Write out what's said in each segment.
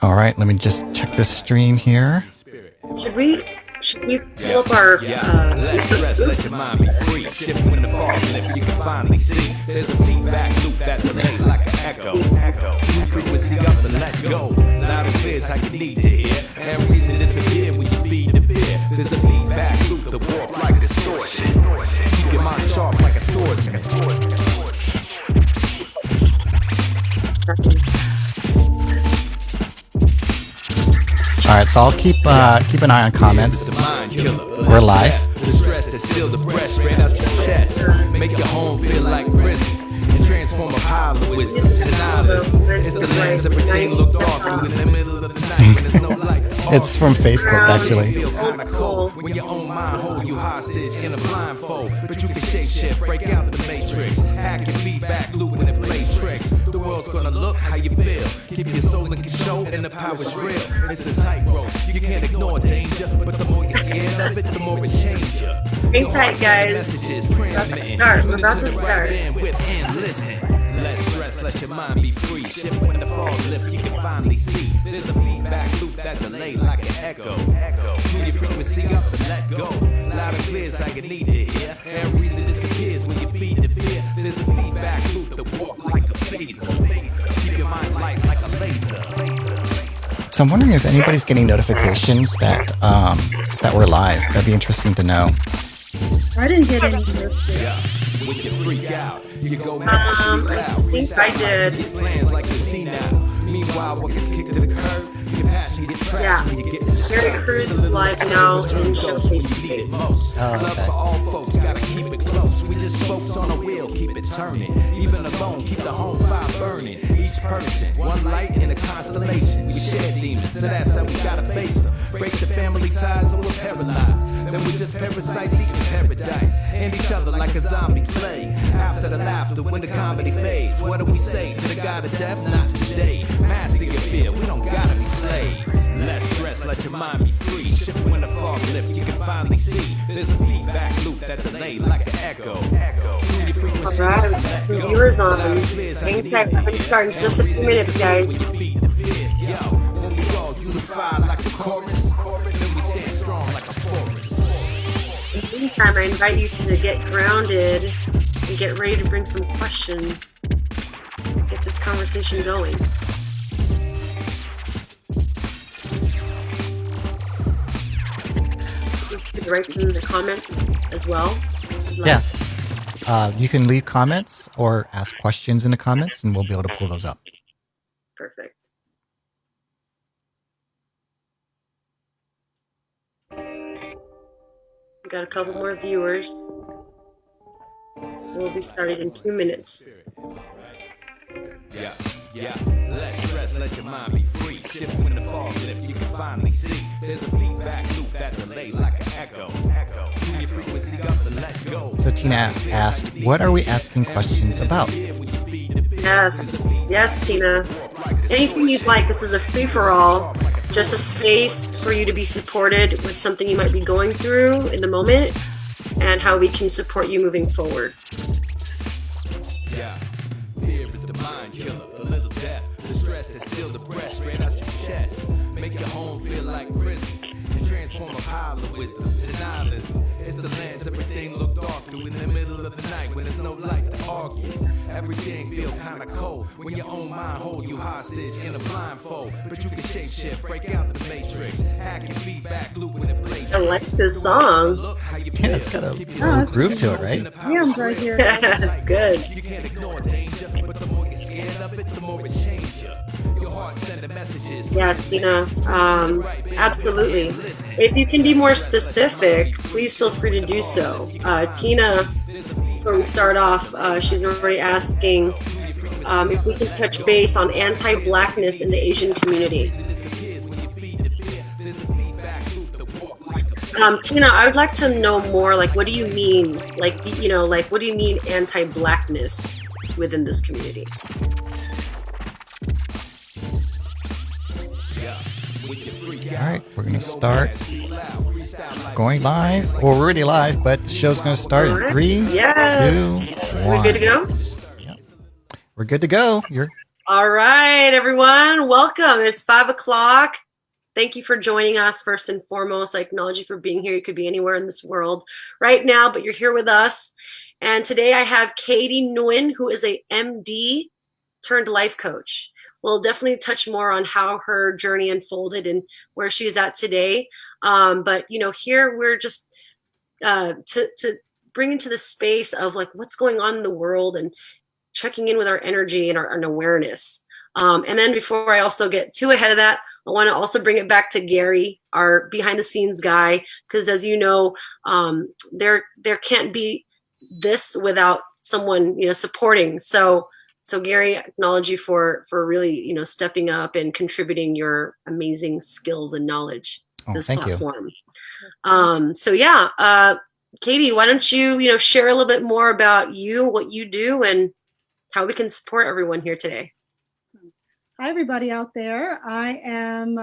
All right, let me just check this stream here. Should we pull up our Let's stress, let your mind be free. Shift when the fog lift, you can finally see. There's a feedback loop that delay like an echo. New frequency up and let go. Loud and clear is how you need to hear. And reason disappear when you feed the fear. There's a feedback loop that warp like distortion. Keep your mind sharp like a swordsman. All right, so I'll keep an eye on comments. We're live. The stress that still the breath straight out your chest. Make your home feel like prison. And transform a pile of wisdom to knowledge. It's the lens everything look dark through in the middle of the night when there's no light. It's from Facebook, actually. Feel kinda cold when your own mind hold you hostage in a blindfold. But you can shape shift, break out the matrix. Hack your feedback loop when it plays tricks. The world's gonna look how you feel. Keep your soul in control and the power's real. It's a tightrope, you can't ignore danger. But the more you're scared of it, the more it changes you. hang tight, guys. We're about to start. Listen, let stress, let your mind be free. Shift when the fog lift, you can finally see. There's a feedback loop that delay like an echo. Tune your frequency up and let go. Loud and clear is how you need to hear. And reason disappears when you feed the fear. There's a feedback loop that walk like a phaser. Keep your mind light like a laser. So I'm wondering if anybody's getting notifications that that we're live. That'd be interesting to know. I didn't get any. When you freak out, you go I think I did. Plans like you see now. Meanwhile, what gets kicked to the curb, your passion get trashed when you get in the Gary Cruz is live now and show face to face. Love for all folks, gotta keep it close. We just spokes on a wheel, keep it turning. Even alone, keep the home fire burning. Each person, one light in a constellation. We share demons, so that's how we gotta face them. Break the family ties and we're paralyzed. Then we just parasites eating paradise. And each other like a zombie play. After the laughter, when the comedy fades, what do we say to the God of death? Not today. Master your fear, we don't gotta be slaves. Less stress, let your mind be free. Shift when the fog lift, you can finally see. There's a feedback loop that delay like an echo. Alright, we got some viewers on. Hang tight, we're gonna start in just a few minutes, guys. When we all unify like a chorus, then we stand strong like a forest. In the meantime, I invite you to get grounded and get ready to bring some questions. Get this conversation going. Write in the comments as well. Yeah. You can leave comments or ask questions in the comments, and we'll be able to pull those up. Perfect. We got a couple more viewers. We'll be starting in 2 minutes. Yeah, let stress, let your mind be free. Shift when the fog lift, you can finally see. There's a feedback loop that delay like an echo. Tune your frequency up and let go. So Tina asked, what are we asking questions about? Yes, Tina. Anything you'd like. This is a free-for-all. Just a space for you to be supported with something you might be going through in the moment and how we can support you moving forward. Yeah, fear is the mind killer, a little death. The stress is still the breath straight out your chest. Make your home feel like prison. And transform a pile of wisdom to nihilism. It's the lens everything look dark through in the middle of the night when there's no light to argue. Everything feel kinda cold when your own mind hold you hostage in a blindfold. But you can shape shift, break out the matrix. Hack your feedback loop when it plays. I like this song. Yeah, it's got a little groove to it, right? Yeah, I'm right here. It's good. You can't ignore danger, but the more you're scared of it, the more it changes you. Your heart sending messages. Yeah, Tina. Absolutely. If you can be more specific, please feel free to do so. Tina, before we start off, she's already asking if we can touch base on anti-blackness in the Asian community. Tina, I would like to know more. Like, what do you mean? Like, what do you mean anti-blackness within this community? All right, we're going to start going live. Well, we're already live, but the show's going to start in 3, Yes. 2, 1. We're good to go? Yep. We're good to go. You're All right, everyone, welcome. It's 5 o'clock. Thank you for joining us. First and foremost, I acknowledge you for being here. You could be anywhere in this world right now, but you're here with us. And today I have Katie Nguyen, who is a MD turned life coach. We'll definitely touch more on how her journey unfolded and where she's at today. But here we're just to bring into the space of like what's going on in the world and checking in with our energy and our awareness. And then before I also get too ahead of that, I want to also bring it back to Gary, our behind the scenes guy, because as you know, there can't be this without someone supporting. So Gary, acknowledge you for really stepping up and contributing your amazing skills and knowledge to this platform. Katie, why don't you share a little bit more about you, what you do, and how we can support everyone here today. Hi, everybody out there. I am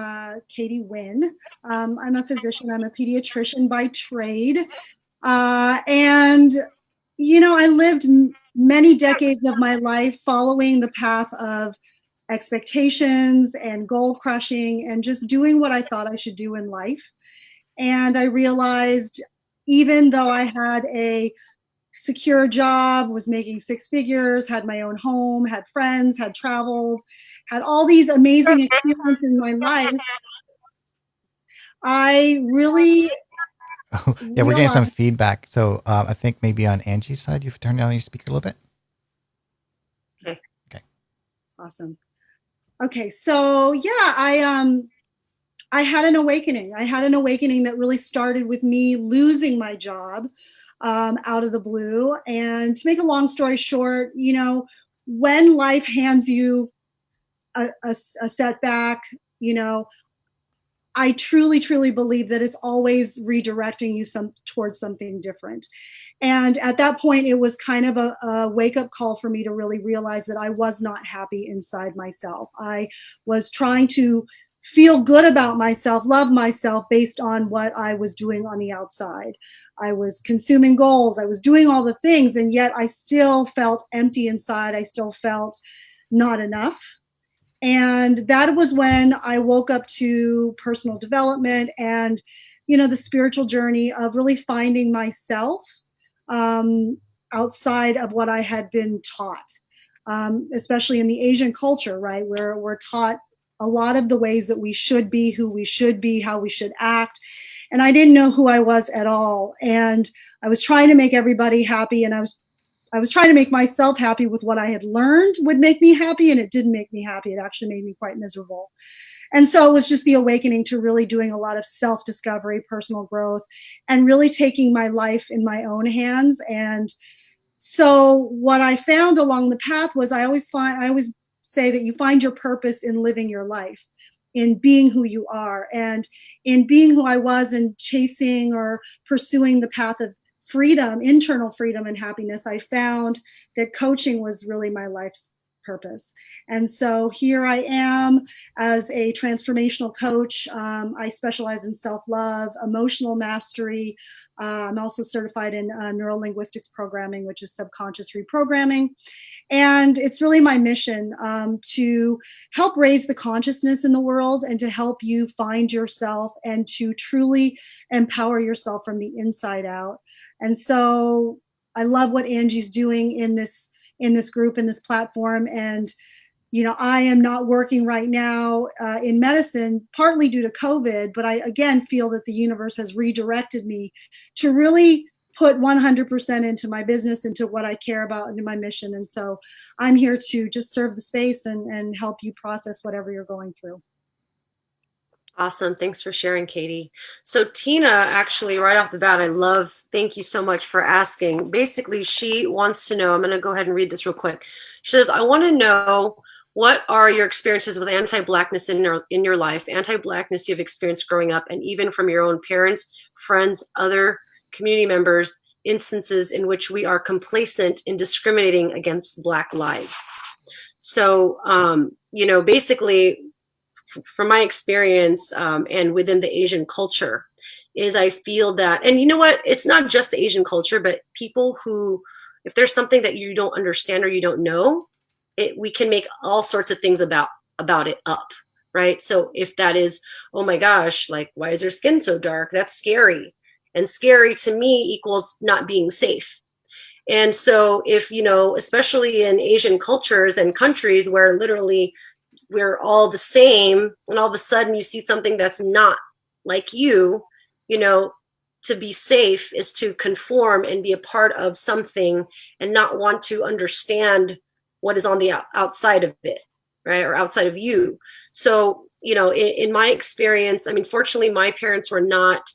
Katie Nguyen. I'm a physician. I'm a pediatrician by trade. I lived many decades of my life following the path of expectations and goal crushing and just doing what I thought I should do in life. And I realized even though I had a secure job, was making 6 figures, had my own home, had friends, had traveled, had all these amazing experiences in my life, I really we're getting some feedback. So I think maybe on Angie's side, you've turned down your speaker a little bit. Okay. Awesome. Okay, so I had an awakening. I had an awakening that really started with me losing my job out of the blue. And to make a long story short, when life hands you a setback, I truly, truly believe that it's always redirecting you towards something different. And at that point, it was kind of a wake-up call for me to really realize that I was not happy inside myself. I was trying to feel good about myself, love myself based on what I was doing on the outside. I was consuming goals, I was doing all the things, and yet I still felt empty inside. I still felt not enough. And that was when I woke up to personal development and, the spiritual journey of really finding myself outside of what I had been taught, especially in the Asian culture, right, where we're taught a lot of the ways that we should be, who we should be, how we should act. And I didn't know who I was at all. And I was trying to make everybody happy. And I was trying to make myself happy with what I had learned would make me happy. And it didn't make me happy. It actually made me quite miserable. And so it was just the awakening to really doing a lot of self-discovery, personal growth, and really taking my life in my own hands. And so what I found along the path was I always say that you find your purpose in living your life, in being who you are, and in being who I was and chasing or pursuing the path of freedom, internal freedom and happiness. I found that coaching was really my life's purpose. And so here I am as a transformational coach. I specialize in self-love, emotional mastery. I'm also certified in neurolinguistics programming, which is subconscious reprogramming. And it's really my mission to help raise the consciousness in the world and to help you find yourself and to truly empower yourself from the inside out. And so I love what Angie's doing in this group, in this platform. And I am not working right now in medicine, partly due to COVID, but I again feel that the universe has redirected me to really put 100% into my business, into what I care about, into my mission. And so I'm here to just serve the space and help you process whatever you're going through. Awesome. Thanks for sharing, Katie. So Tina, actually, right off the bat, thank you so much for asking. Basically, she wants to know, I'm going to go ahead and read this real quick. She says, I want to know, what are your experiences with anti-Blackness in your life, anti-Blackness you've experienced growing up, and even from your own parents, friends, other community members, instances in which we are complacent in discriminating against Black lives. So, basically, from my experience and within the Asian culture, is I feel that, and you know what, it's not just the Asian culture, but people who, if there's something that you don't understand or you don't know, we can make all sorts of things about it up, right? So if that is, oh my gosh, like, why is their skin so dark? That's scary. And scary to me equals not being safe. And so if, especially in Asian cultures and countries where literally we're all the same, and all of a sudden you see something that's not like you know, to be safe is to conform and be a part of something and not want to understand what is on the outside of it, right? Or outside of you. So, in my experience, I mean, fortunately, my parents were not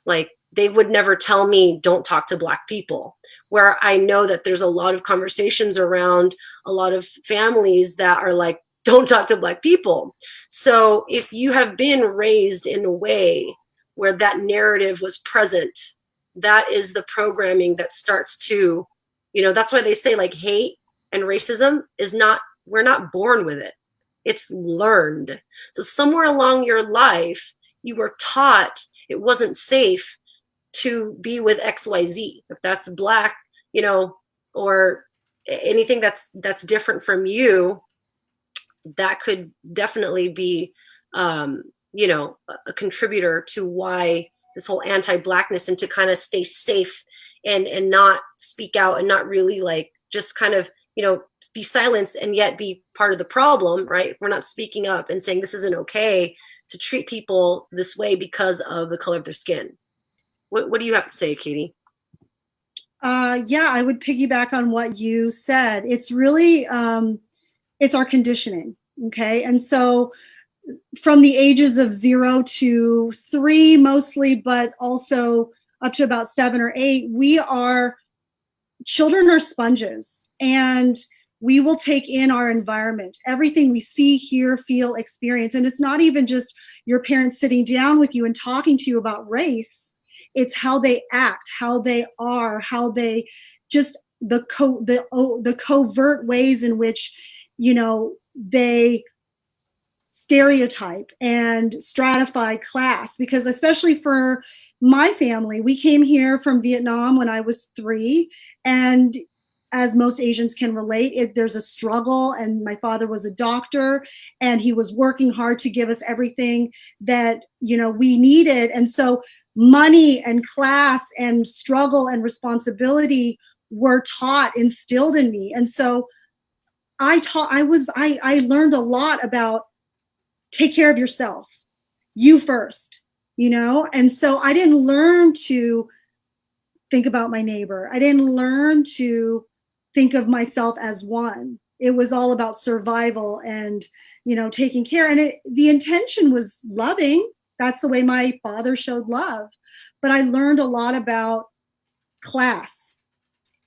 like, they would never tell me, don't talk to Black people, where I know that there's a lot of conversations around a lot of families that are like, don't talk to Black people. So if you have been raised in a way where that narrative was present, that is the programming that starts to, that's why they say like hate and racism is not, we're not born with it. It's learned. So somewhere along your life, you were taught it wasn't safe to be with XYZ. If that's Black, or anything that's different from you, that could definitely be, a contributor to why this whole anti-Blackness, and to kind of stay safe and not speak out and not really like just kind of, be silenced and yet be part of the problem, right? We're not speaking up and saying this isn't okay to treat people this way because of the color of their skin. What do you have to say, Katie? Yeah, I would piggyback on what you said. It's really, it's our conditioning. Okay. And so from the ages of 0 to 3 mostly, but also up to about 7 or 8, children are sponges, and we will take in our environment, everything we see, hear, feel, experience. And it's not even just your parents sitting down with you and talking to you about race. It's how they act, how they are, how they just the covert ways in which, they stereotype and stratify class. Because especially for my family, we came here from Vietnam when I was 3, and as most Asians can relate, there's a struggle, and my father was a doctor, and he was working hard to give us everything that we needed. And so money and class and struggle and responsibility were instilled in me. And so I learned a lot about take care of yourself, you first, and so I didn't learn to think about my neighbor. I didn't learn to think of myself as one. It was all about survival and, taking care. And the intention was loving. That's the way my father showed love. But I learned a lot about class,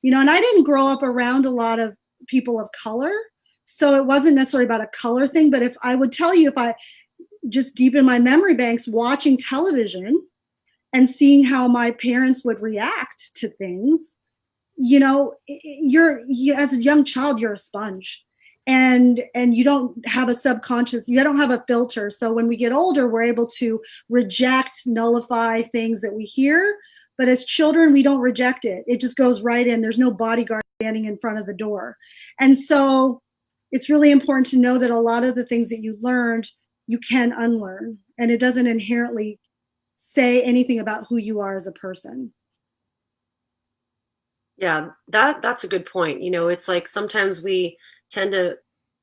and I didn't grow up around a lot of people of color. So it wasn't necessarily about a color thing. But if I would tell you, if I just deep in my memory banks, watching television and seeing how my parents would react to things, as a young child, you're a sponge, and you don't have a subconscious, you don't have a filter. So when we get older, we're able to reject, nullify things that we hear. But as children, we don't reject it. It just goes right in. There's no bodyguard standing in front of the door. And so it's really important to know that a lot of the things that you learned, you can unlearn, and it doesn't inherently say anything about who you are as a person. Yeah, that's a good point. It's like sometimes we tend to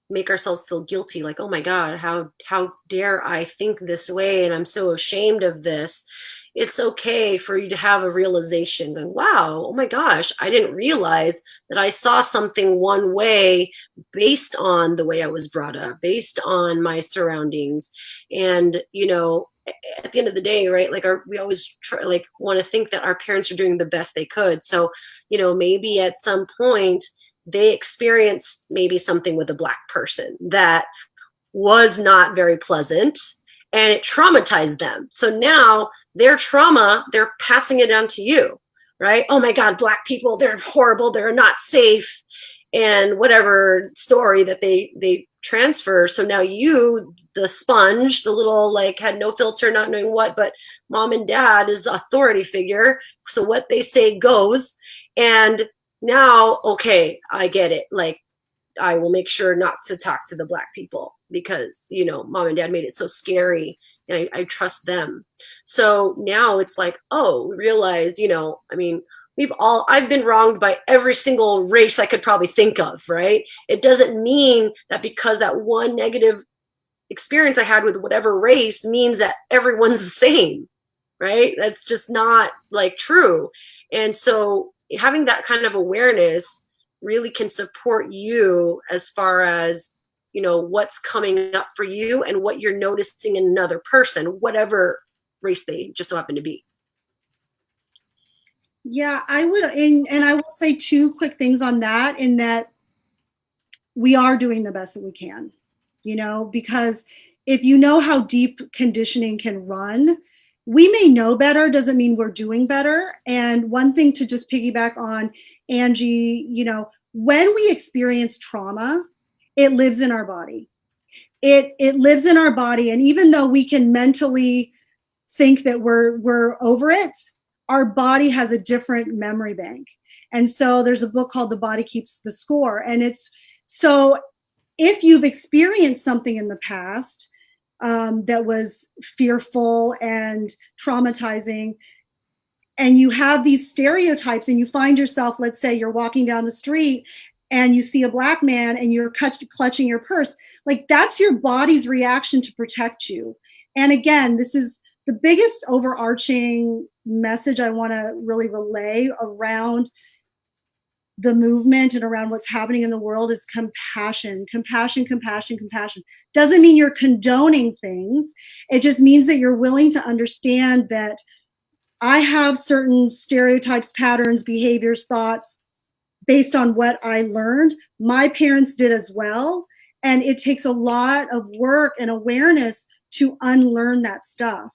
make ourselves feel guilty, like, oh my God, how dare I think this way, and I'm so ashamed of this. It's okay for you to have a realization going, wow, oh my gosh, I didn't realize that I saw something one way based on the way I was brought up, based on my surroundings. And, at the end of the day, right, like we always want to think that our parents are doing the best they could. So, maybe at some point they experienced maybe something with a Black person that was not very pleasant, and it traumatized them. So now their trauma, they're passing it down to you, right? Oh my God, Black people, they're horrible, they're not safe, and whatever story that they transfer. So now you, the sponge, the little had no filter, not knowing what, but mom and dad is the authority figure. So what they say goes. And now, okay, I get it. I will make sure not to talk to the Black people because, you know, mom and dad made it so scary, and I trust them. So now it's like, oh, we realize, you know, I mean, I've been wronged by every single race I could probably think of, right? It doesn't mean that because that one negative experience I had with whatever race means that everyone's the same, right? That's just not like true. And so having that kind of awareness really can support you as far as, you know, what's coming up for you and what you're noticing in another person, whatever race they just so happen to be. Yeah, I would, and I will say two quick things on that, in that we are doing the best that we can, you know, because if you know how deep conditioning can run, we may know better, doesn't mean we're doing better. And one thing to just piggyback on, Angie, you know, when we experience trauma, it lives in our body. It lives in our body. And even though we can mentally think that we're over it, our body has a different memory bank. And so there's a book called The Body Keeps the Score. And it's so if you've experienced something in the past that was fearful and traumatizing, and you have these stereotypes, and you find yourself, let's say you're walking down the street and you see a Black man and you're clutching your purse, like that's your body's reaction to protect you. And again, this is the biggest overarching message I want to really relay around the movement and around what's happening in the world is compassion, compassion, compassion, compassion. Doesn't mean you're condoning things. It just means that you're willing to understand that I have certain stereotypes, patterns, behaviors, thoughts based on what I learned. My parents did as well. And it takes a lot of work and awareness to unlearn that stuff.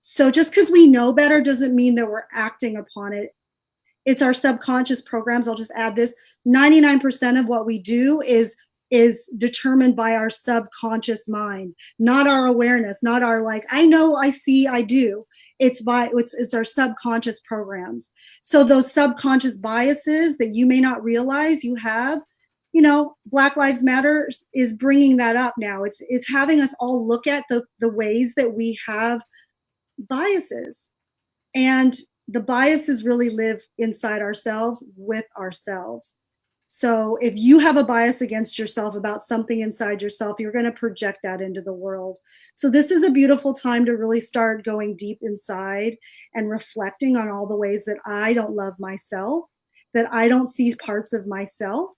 So just because we know better doesn't mean that we're acting upon it. It's our subconscious programs. I'll just add this: 99% of what we do is determined by our subconscious mind, not our awareness, not our like, I know, I see, I do. It's our subconscious programs. So those subconscious biases that you may not realize you have, you know, Black Lives Matter is bringing that up now. It's having us all look at the ways that we have biases, and the biases really live inside ourselves with ourselves. So if you have a bias against yourself about something inside yourself, you're going to project that into the world. So this is a beautiful time to really start going deep inside and reflecting on all the ways that I don't love myself, that I don't see parts of myself,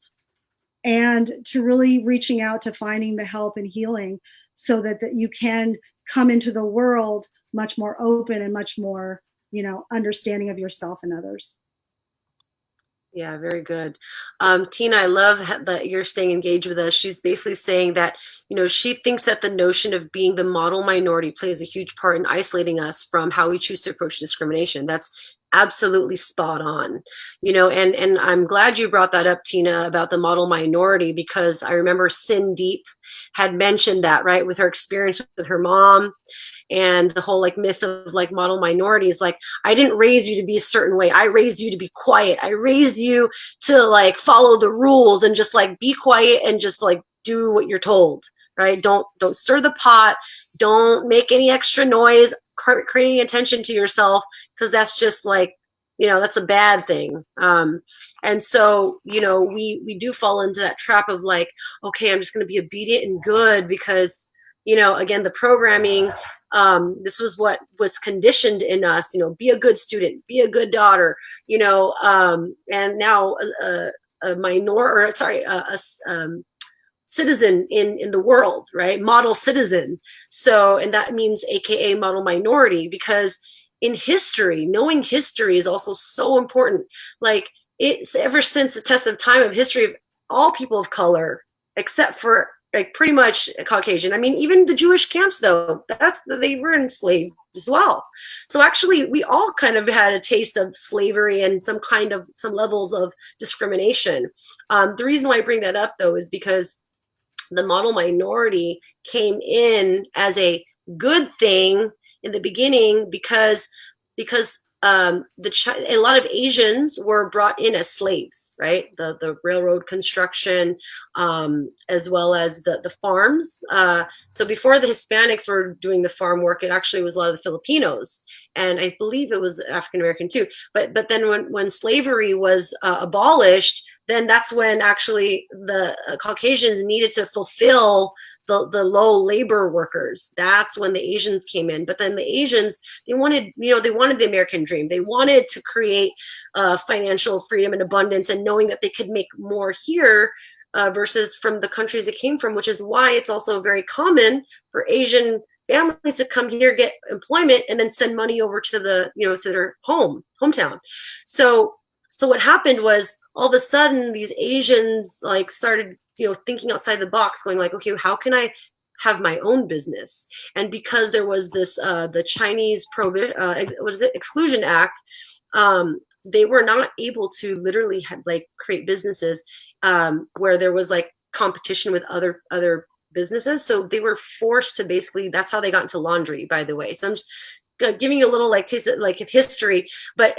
and to really reaching out to finding the help and healing so that you can come into the world much more open and much more, you know, understanding of yourself and others. Yeah, very good. Tina, I love that you're staying engaged with us. She's basically saying that, you know, she thinks that the notion of being the model minority plays a huge part in isolating us from how we choose to approach discrimination. That's absolutely spot on. You know, and I'm glad you brought that up, Tina, about the model minority, because I remember Sin Deep had mentioned that, right, with her experience with her mom. And the whole like myth of like model minorities, like, I didn't raise you to be a certain way. I raised you to be quiet. I raised you to like follow the rules and just like be quiet and just like do what you're told, right? Don't stir the pot. Don't make any extra noise, creating attention to yourself, because that's just like, you know, that's a bad thing. And so, you know, we do fall into that trap of like, okay, I'm just going to be obedient and good because, you know, again, the programming, this was what was conditioned in us, you know, be a good student, be a good daughter, you know, and now citizen in the world, right? Model citizen. So, and that means AKA model minority, because in history, knowing history is also so important. Like, it's ever since the test of time of history of all people of color, except for like pretty much Caucasian. I mean, even the Jewish camps, though, they were enslaved as well. So actually, we all kind of had a taste of slavery and some levels of discrimination. The reason why I bring that up, though, is because the model minority came in as a good thing in the beginning because a lot of Asians were brought in as slaves, right? The railroad construction, as well as the farms. So before the Hispanics were doing the farm work, it actually was a lot of the Filipinos, and I believe it was African American too. But then when slavery was abolished, then that's when actually the Caucasians needed to fulfill the low labor workers. That's when the Asians came in. But then the Asians, they wanted the American dream. They wanted to create financial freedom and abundance, and knowing that they could make more here versus from the countries they came from, which is why it's also very common for Asian families to come here, get employment, and then send money over to to their hometown. So what happened was, all of a sudden these Asians like started thinking outside the box, going like, okay, how can I have my own business? And because there was this the Chinese Exclusion Act, they were not able to literally create businesses where there was like competition with other businesses. So they were forced to basically, that's how they got into laundry, by the way. So I'm just giving you a little taste of history,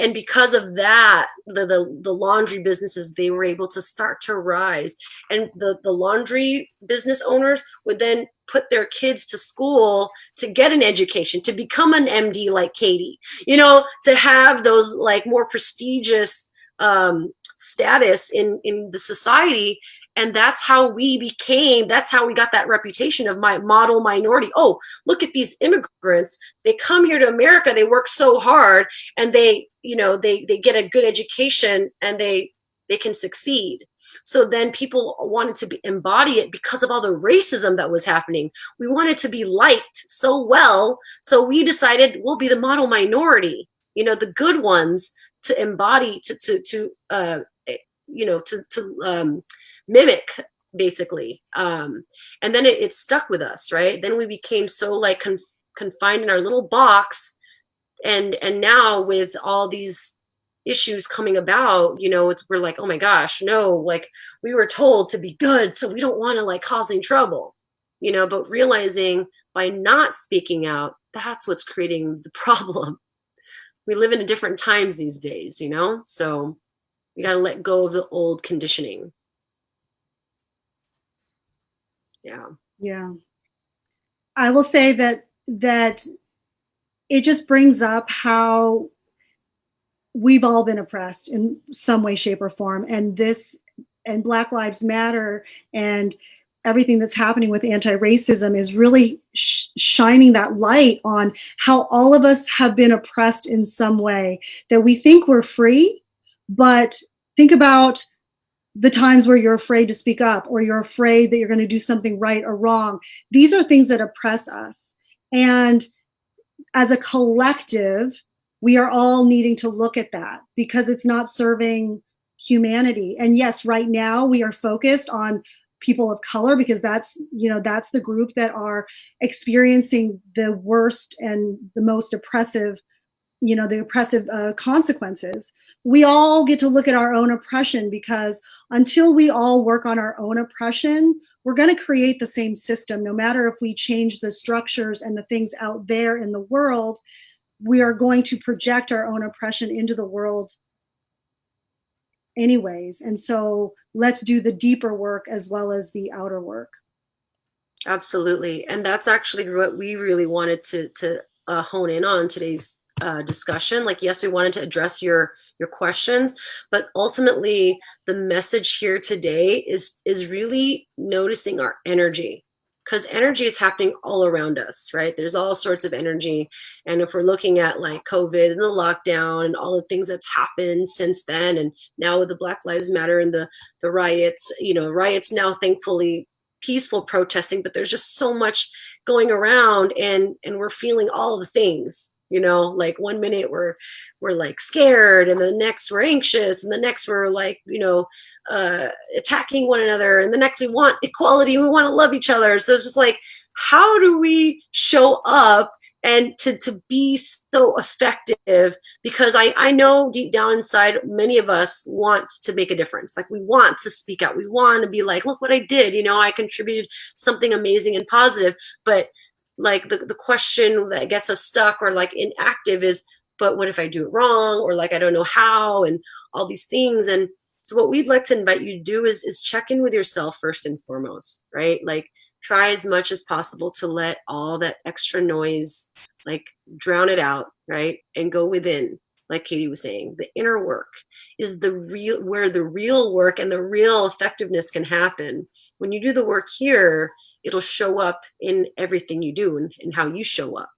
and because of that, the laundry businesses, they were able to start to rise, and the laundry business owners would then put their kids to school to get an education, to become an MD like Katie, to have those like more prestigious status in the society. And that's how we got that reputation of my model minority. Oh, look at these immigrants. They come here to America, they work so hard, and they get a good education, and they can succeed. So then people wanted to embody it because of all the racism that was happening. We wanted to be liked so well. So we decided we'll be the model minority, the good ones, to embody, to mimic, basically. And then it stuck with us, right? Then we became so like confined in our little box, and now with all these issues coming about, we're like, oh my gosh, no, like we were told to be good, so we don't want to like cause any trouble, but realizing by not speaking out, that's what's creating the problem. We live in different times these days, so we got to let go of the old conditioning. Yeah. I will say that it just brings up how we've all been oppressed in some way, shape, or form. And Black Lives Matter and everything that's happening with anti-racism is really shining that light on how all of us have been oppressed in some way, that we think we're free, but think about the times where you're afraid to speak up, or you're afraid that you're going to do something right or wrong. These are things that oppress us. And as a collective, we are all needing to look at that, because it's not serving humanity. And yes, right now we are focused on people of color, because that's the group that are experiencing the worst and the most oppressive consequences. We all get to look at our own oppression, because until we all work on our own oppression, we're going to create the same system. No matter if we change the structures and the things out there in the world, we are going to project our own oppression into the world anyways. And so let's do the deeper work as well as the outer work. Absolutely. And that's actually what we really wanted to hone in on today's discussion. Like, yes, we wanted to address your questions, but ultimately the message here today is really noticing our energy, because energy is happening all around us, right? There's all sorts of energy. And if we're looking at like COVID and the lockdown and all the things that's happened since then, and now with the Black Lives Matter and the riots, riots now, thankfully peaceful protesting, but there's just so much going around, and we're feeling all the things. Like one minute we're like scared, and the next we're anxious, and the next we're like, attacking one another, and the next we want equality, we want to love each other. So it's just like, how do we show up and to be so effective? Because I know deep down inside, many of us want to make a difference. Like, we want to speak out. We want to be like, look what I did. I contributed something amazing and positive. But like the question that gets us stuck or like inactive is, but what if I do it wrong? Or like, I don't know how, and all these things. And so what we'd like to invite you to do is check in with yourself first and foremost, right? Like, try as much as possible to let all that extra noise, like, drown it out, right? And go within, like Katie was saying. The inner work is where the real work and the real effectiveness can happen. When you do the work here, it'll show up in everything you do and how you show up.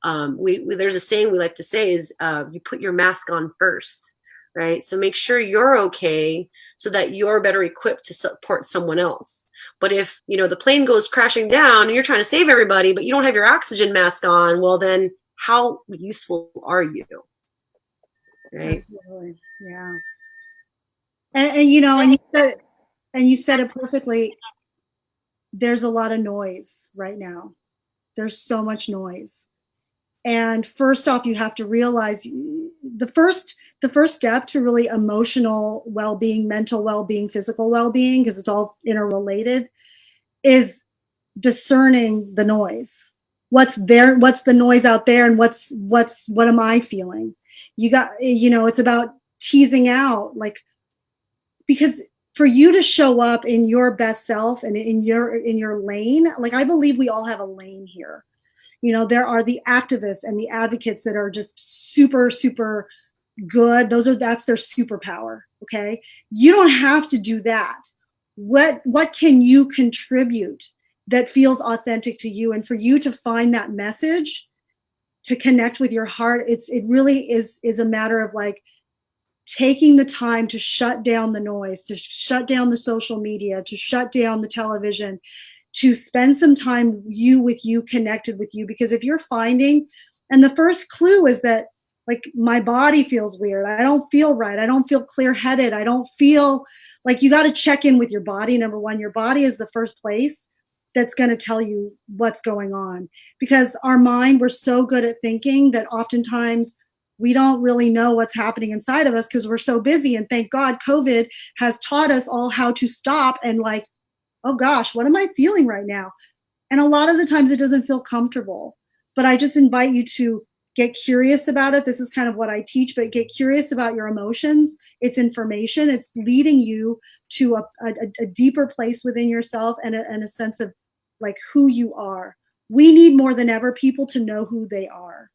There's a saying we like to say is, you put your mask on first, right? So make sure you're okay so that you're better equipped to support someone else. But if, the plane goes crashing down and you're trying to save everybody, but you don't have your oxygen mask on, well, then how useful are you? Right? Absolutely. Yeah. And you said it perfectly. There's a lot of noise right now. There's so much noise. And first off, you have to realize the first step to really emotional well-being, mental well-being, physical well-being, because it's all interrelated, is discerning the noise. What's there? What's the noise out there? And what am I feeling? It's about teasing out, like, because for you to show up in your best self and in your lane, like, I believe we all have a lane here. There are the activists and the advocates that are just super, super good. That's their superpower. Okay. You don't have to do that. What can you contribute that feels authentic to you? And for you to find that message, to connect with your heart, it really is a matter of, like, taking the time to shut down the noise, to shut down the social media, to shut down the television, to spend some time with you, connected with you. Because if you're finding, and the first clue is that, like, my body feels weird, I don't feel right, I don't feel clear-headed, I don't feel like, you got to check in with your body. Number one, your body is the first place that's going to tell you what's going on. Because our mind, we're so good at thinking that oftentimes we don't really know what's happening inside of us because we're so busy. And thank God COVID has taught us all how to stop and, like, oh gosh, what am I feeling right now? And a lot of the times it doesn't feel comfortable. But I just invite you to get curious about it. This is kind of what I teach, but get curious about your emotions. It's information. It's leading you to a deeper place within yourself and a sense of, like, who you are. We need more than ever people to know who they are,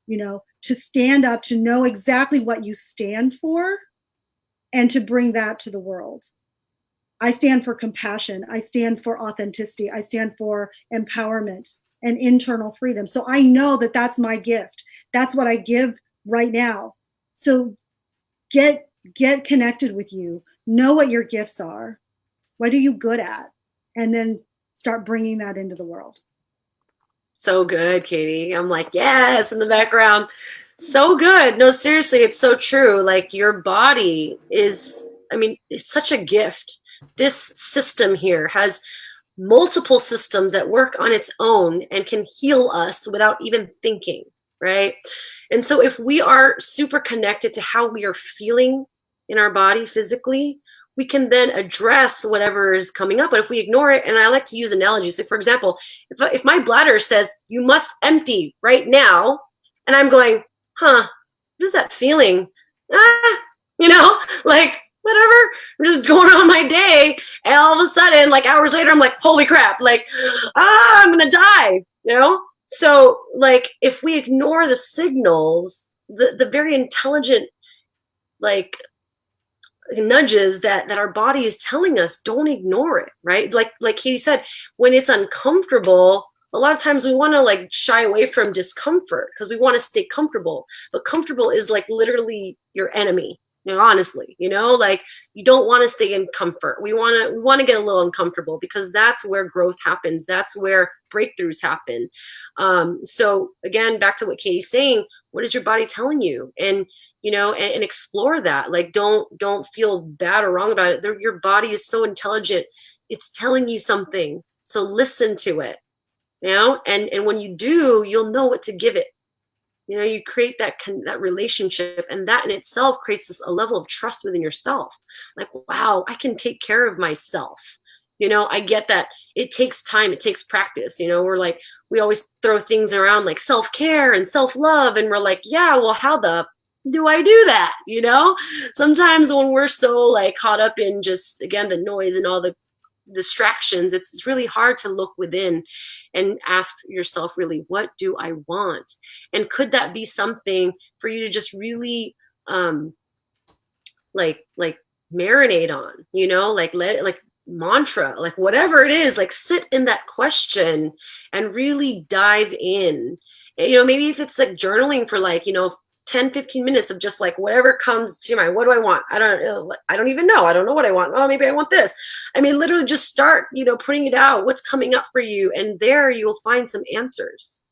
to stand up, to know exactly what you stand for, and to bring that to the world. I stand for compassion. I stand for authenticity. I stand for empowerment and internal freedom. So I know that that's my gift. That's what I give right now. So get connected with you. Know what your gifts are. What are you good at? And then start bringing that into the world. So good, Katie. I'm like, yes, in the background. So good. No, seriously, it's so true. Like, your body is, it's such a gift. This system here has multiple systems that work on its own and can heal us without even thinking, right? And so if we are super connected to how we are feeling in our body physically, we can then address whatever is coming up. But if we ignore it, and I like to use analogies. So, for example, if my bladder says you must empty right now, and I'm going, what is that feeling? Like, whatever, I'm just going on my day, and all of a sudden, like, hours later, I'm like, holy crap, like, I'm gonna die, So, like, if we ignore the signals, the very intelligent, like, nudges that our body is telling us, don't ignore it, right? Like Katie said, when it's uncomfortable, a lot of times we want to, like, shy away from discomfort because we want to stay comfortable, but comfortable is, like, literally your enemy. Honestly, like, you don't want to stay in comfort. We want to get a little uncomfortable because that's where growth happens. That's where breakthroughs happen. So again, back to what Katie's saying, what is your body telling you? And, and explore that. Like, don't feel bad or wrong about it. Your body is so intelligent. It's telling you something. So listen to it, and when you do, you'll know what to give it. You create that relationship, and that in itself creates a level of trust within yourself. Like, wow, I can take care of myself. You know, I get that it takes time, it takes practice. You know, we're like, we always throw things around like self-care and self-love. And we're like, yeah, well, how the do I do that? You know, sometimes when we're so like caught up in just, again, the noise and all the distractions, it's really hard to look within and ask yourself, really, what do I want? And could that be something for you to just really like marinate on, you know, like let it, like mantra, like whatever it is, like sit in that question and really dive in. You know, maybe if it's like journaling for like, you know, 10-15 minutes of just like whatever comes to your mind. What do I want? I don't know. I don't even know. I don't know what I want. Oh, maybe I want this. I mean, literally just start, you know, putting it out, what's coming up for you. And there you will find some answers,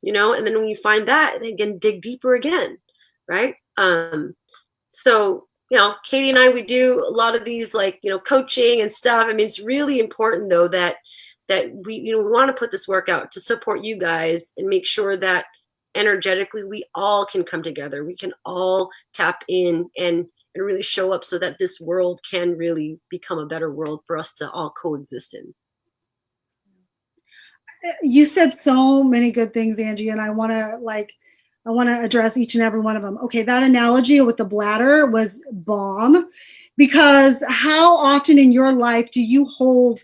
you know, and then when you find that, again, dig deeper again. Right. So, you know, Katie and I, we do a lot of these like, you know, coaching and stuff. I mean, it's really important though, that we, you know, we want to put this work out to support you guys and make sure that energetically we all can come together. We can all tap in and really show up so that this world can really become a better world for us to all coexist in. You said so many good things, Angie, and I want to address each and every one of them. Okay, that analogy with the bladder was bomb, because how often in your life do you hold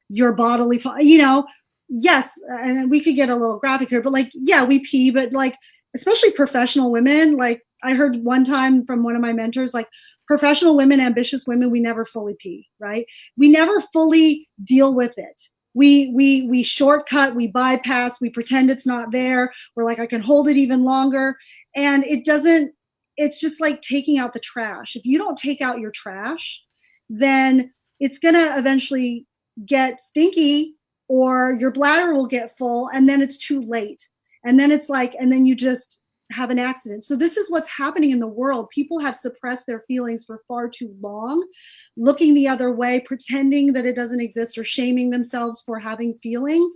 your bodily, you know, yes, and we could get a little graphic here, but like, yeah, we pee, but like, especially professional women, like I heard one time from one of my mentors, like professional women, ambitious women, we never fully pee, right? We never fully deal with it. We shortcut, we bypass, we pretend it's not there. We're like, I can hold it even longer. And it doesn't, it's just like taking out the trash. If you don't take out your trash, then it's going to eventually get stinky, or your bladder will get full, and then it's too late. And then it's like, and then you just have an accident. So this is what's happening in the world. People have suppressed their feelings for far too long, looking the other way, pretending that it doesn't exist, or shaming themselves for having feelings.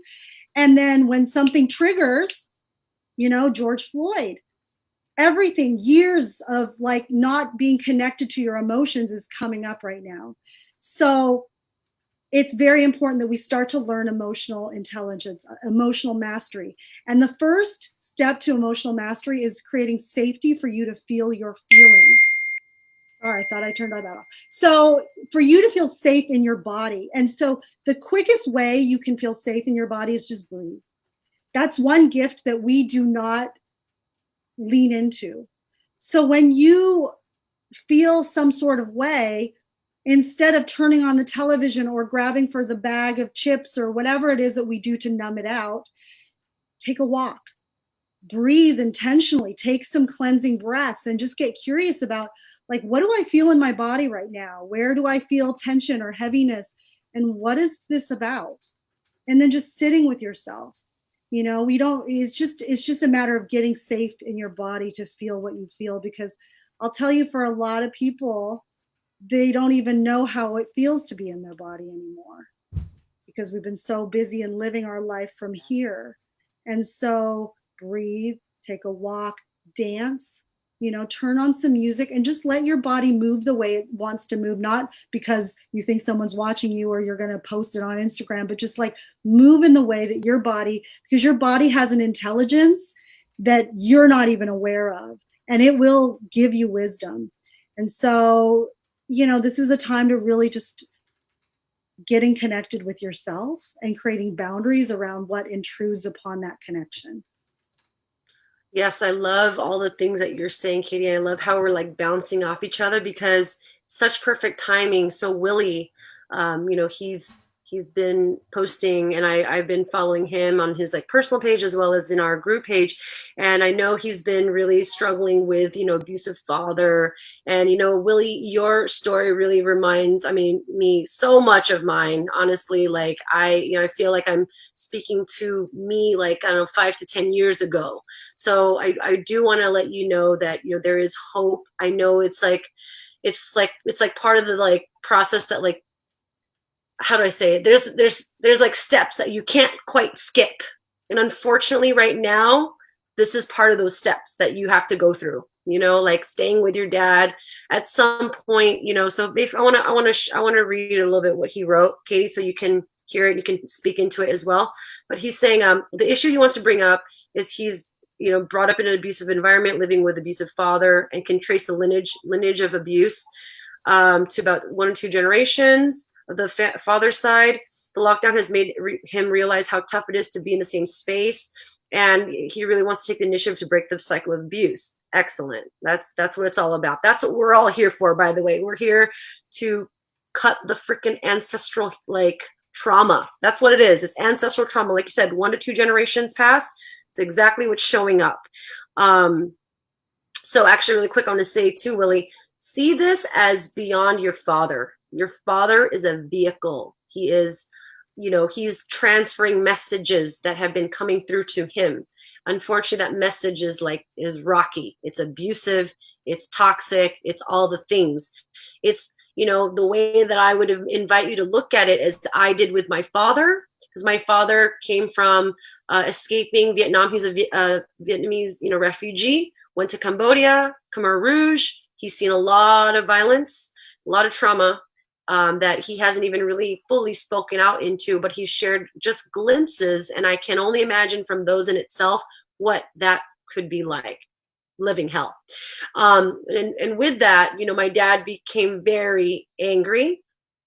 And then when something triggers, you know, George Floyd, everything, years of like not being connected to your emotions is coming up right now. So it's very important that we start to learn emotional intelligence, emotional mastery. And the first step to emotional mastery is creating safety for you to feel your feelings. All right, I thought I turned that off. So for you to feel safe in your body. And so the quickest way you can feel safe in your body is just breathe. That's one gift that we do not lean into. So when you feel some sort of way, instead of turning on the television or grabbing for the bag of chips or whatever it is that we do to numb it out, take a walk, breathe intentionally, take some cleansing breaths, and just get curious about, like, what do I feel in my body right now? Where do I feel tension or heaviness? And what is this about? And then just sitting with yourself. You know, it's just a matter of getting safe in your body to feel what you feel, because I'll tell you, for a lot of people, they don't even know how it feels to be in their body anymore, because we've been so busy and living our life from here. And so breathe, take a walk, dance, you know, turn on some music and just let your body move the way it wants to move, not because you think someone's watching you or you're going to post it on Instagram, but just like move in the way that your body, because your body has an intelligence that you're not even aware of, and it will give you wisdom. And so, you know, this is a time to really just getting connected with yourself and creating boundaries around what intrudes upon that connection. Yes, I love all the things that you're saying, Katie. I love how we're like bouncing off each other, because such perfect timing. So Willie, you know, he's been posting, and I've been following him on his like personal page as well as in our group page. And I know he's been really struggling with, you know, abusive father. And, you know, Willie, your story really reminds, I mean, me so much of mine, honestly. Like I feel like I'm speaking to me, like, I don't know, 5 to 10 years ago. So I do want to let you know that, you know, there is hope. I know it's like part of the like process that, like, how do I say it? There's like steps that you can't quite skip. And unfortunately right now, this is part of those steps that you have to go through, like staying with your dad at some point, so basically I want to read a little bit what he wrote, Katie, so you can hear it, you can speak into it as well. But he's saying the issue he wants to bring up is he's brought up in an abusive environment, living with abusive father, and can trace the lineage of abuse to about 1 or 2 generations of the father's side. The lockdown has made him realize how tough it is to be in the same space, and he really wants to take the initiative to break the cycle of abuse. Excellent. That's what it's all about. That's what we're all here for, by the way. We're here to cut the freaking ancestral trauma. That's what it is. It's ancestral trauma. Like you said, 1 to 2 generations past. It's exactly what's showing up. So actually, really quick, I want to say too, Willie, see this as beyond your father. Your father is a vehicle. He is, he's transferring messages that have been coming through to him. Unfortunately, that message is rocky. It's abusive. It's toxic. It's all the things. It's, the way that I would invite you to look at it as I did with my father, because my father came from escaping Vietnam. He's a Vietnamese, refugee, went to Cambodia, Khmer Rouge. He's seen a lot of violence, a lot of trauma that he hasn't even really fully spoken out into, but he's shared just glimpses. And I can only imagine from those in itself what that could be like, living hell. And with that, my dad became very angry,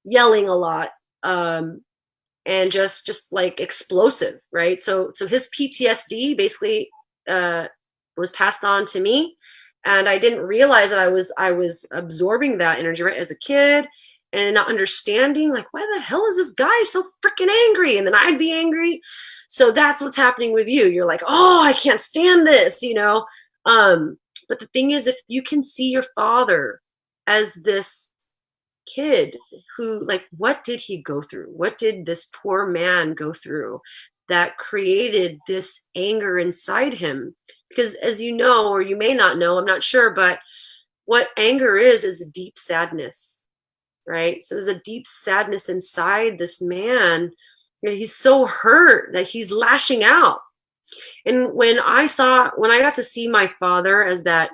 yelling a lot, and just explosive, right? So his PTSD basically was passed on to me, and I didn't realize that I was absorbing that energy, right, as a kid, and not understanding why the hell is this guy so freaking angry? And then I'd be angry. So that's what's happening with you. You're like, oh, I can't stand this, but the thing is, if you can see your father as this kid who, what did he go through? What did this poor man go through that created this anger inside him? Because as you know, or you may not know, I'm not sure, but what anger is a deep sadness, right? So there's a deep sadness inside this man. He's so hurt that he's lashing out. And when I got to see my father as that,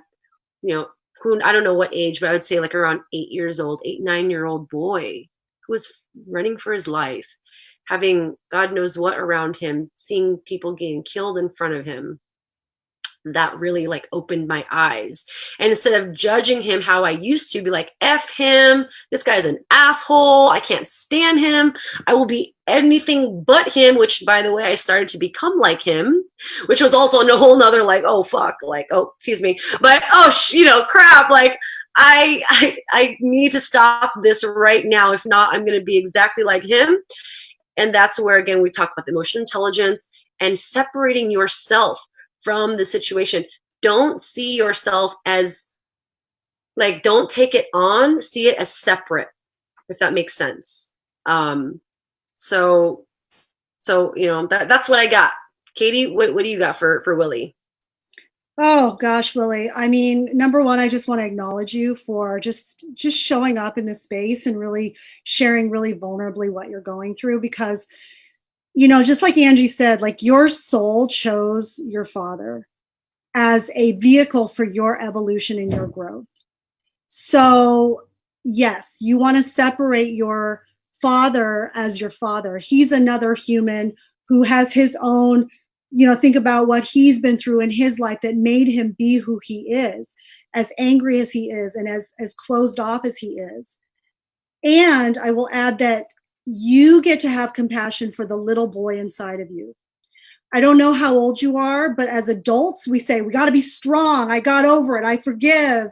who, I don't know what age, but I would say around 8 years old, 9-year-old boy who was running for his life, having God knows what around him, seeing people getting killed in front of him, that really opened my eyes. And instead of judging him how I used to be F him, this guy's an asshole, I can't stand him, I will be anything but him, which by the way, I started to become like him, which was also a whole nother oh fuck, oh excuse me, but crap, I need to stop this right now. If not, I'm going to be exactly like him. And that's where, again, we talk about the emotional intelligence and separating yourself from the situation. Don't see yourself as don't take it on, see it as separate, if that makes sense. So that's what I got. Katie, what do you got for Willie? Oh gosh, Willie. I mean, number one, I just want to acknowledge you for just showing up in this space and really sharing really vulnerably what you're going through, because just like Angie said, your soul chose your father as a vehicle for your evolution and your growth. So yes, you want to separate your father as your father. He's another human who has his own, think about what he's been through in his life that made him be who he is, as angry as he is and as closed off as he is. And I will add that you get to have compassion for the little boy inside of you. I don't know how old you are, but as adults, we say, we got to be strong. I got over it. I forgive.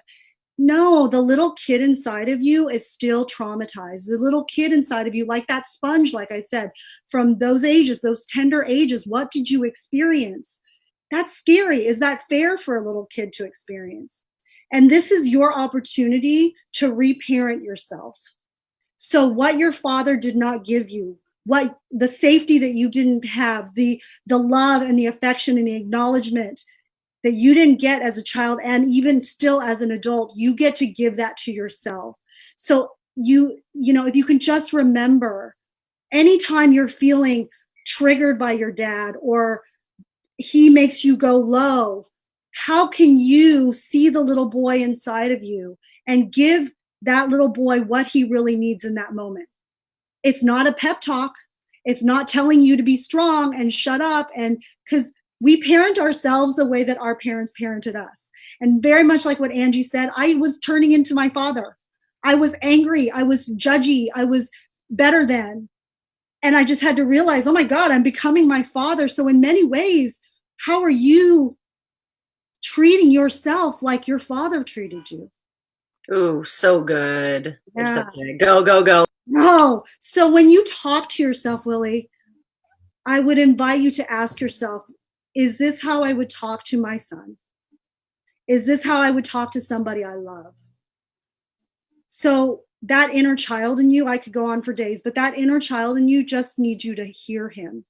No, the little kid inside of you is still traumatized. The little kid inside of you, like that sponge, like I said, from those ages, those tender ages, what did you experience? That's scary. Is that fair for a little kid to experience? And this is your opportunity to reparent yourself. So what your father did not give you, what the safety that you didn't have, the love and the affection and the acknowledgement that you didn't get as a child, and even still as an adult, you get to give that to yourself. So if you can just remember, anytime you're feeling triggered by your dad or he makes you go low, how can you see the little boy inside of you and give that little boy what he really needs in that moment? It's not a pep talk. It's not telling you to be strong and shut up. And because we parent ourselves the way that our parents parented us. And very much like what Angie said, I was turning into my father. I was angry. I was judgy. I was better than. And I just had to realize, oh my God, I'm becoming my father. So in many ways, how are you treating yourself like your father treated you? Ooh, so good. Yeah. Go, go, go. No. So when you talk to yourself, Willie, I would invite you to ask yourself, is this how I would talk to my son? Is this how I would talk to somebody I love? So that inner child in you, I could go on for days, but that inner child in you just needs you to hear him,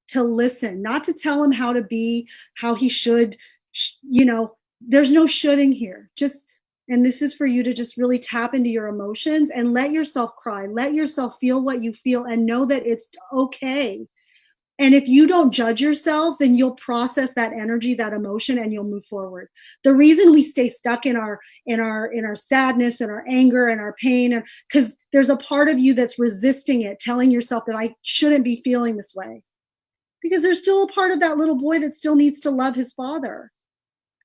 to listen, not to tell him how to be, how he should, there's no shoulding here. And this is for you to just really tap into your emotions and let yourself cry, let yourself feel what you feel and know that it's okay. And if you don't judge yourself, then you'll process that energy, that emotion, and you'll move forward. The reason we stay stuck in our sadness and our anger and our pain, because there's a part of you that's resisting it, telling yourself that I shouldn't be feeling this way. Because there's still a part of that little boy that still needs to love his father.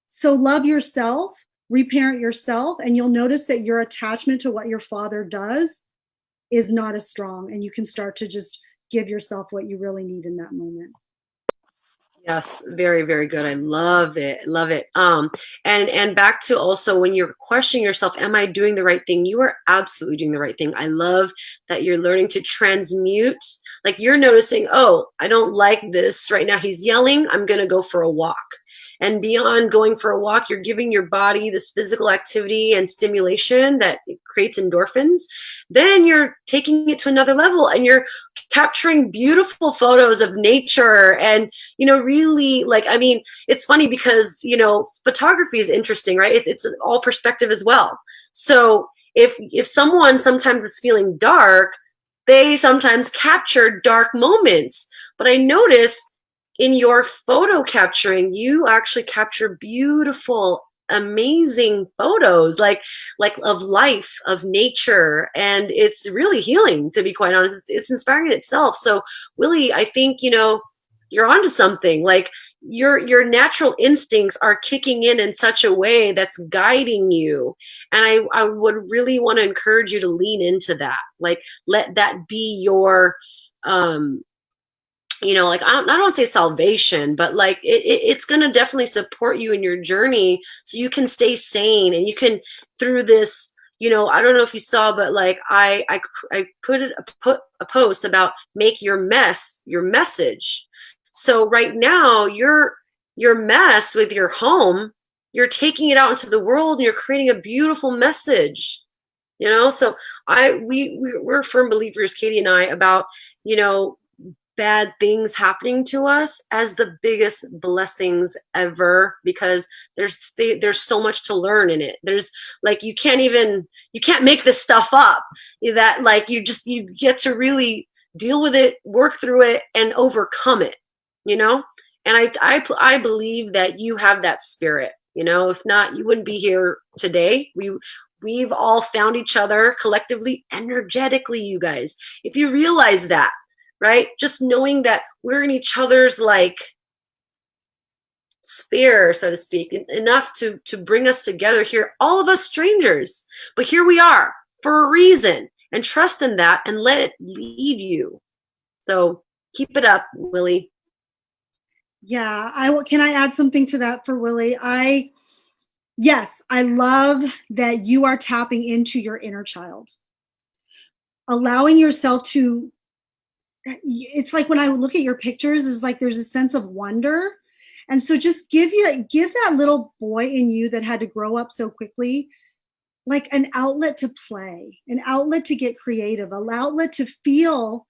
So love yourself, reparent yourself, and you'll notice that your attachment to what your father does is not as strong, and you can start to just give yourself what you really need in that moment. Yes, very, very good. I love it. Love it. And back to also when you're questioning yourself, am I doing the right thing? You are absolutely doing the right thing. I love that you're learning to transmute. Like you're noticing, oh, I don't like this right now. He's yelling. I'm going to go for a walk. And beyond going for a walk, you're giving your body this physical activity and stimulation that creates endorphins. Then you're taking it to another level and you're capturing beautiful photos of nature and, really it's funny because, photography is interesting, right? It's all perspective as well. So if someone sometimes is feeling dark, they sometimes capture dark moments. But I notice in your photo capturing, you actually capture beautiful, amazing photos like of life, of nature, and it's really healing, to be quite honest. It's inspiring in itself. So Willie, I think you're onto something. Like your natural instincts are kicking in such a way that's guiding you, and I would really want to encourage you to lean into that. Like let that be your I don't want to say salvation, but like it's going to definitely support you in your journey so you can stay sane and you can through this, I don't know if you saw, but like I put a post about make your mess your message. So right now your mess with your home, you're taking it out into the world and you're creating a beautiful message, so we're firm believers, Katie and I, about, bad things happening to us as the biggest blessings ever, because there's so much to learn in it. There's like you can't make this stuff up, that like you get to really deal with it, work through it, and overcome it, and I believe that you have that spirit. If not, you wouldn't be here today. We've all found each other collectively, energetically, you guys, if you realize that. Right? Just knowing that we're in each other's like sphere, so to speak, enough to bring us together here, all of us strangers, but here we are for a reason, and trust in that and let it lead you. So keep it up, Willie. Yeah, can I add something to that for Willie? Yes, I love that you are tapping into your inner child, allowing yourself to. It's like when I look at your pictures, it's like there's a sense of wonder. And so just give that little boy in you that had to grow up so quickly, like an outlet to play, an outlet to get creative, an outlet to feel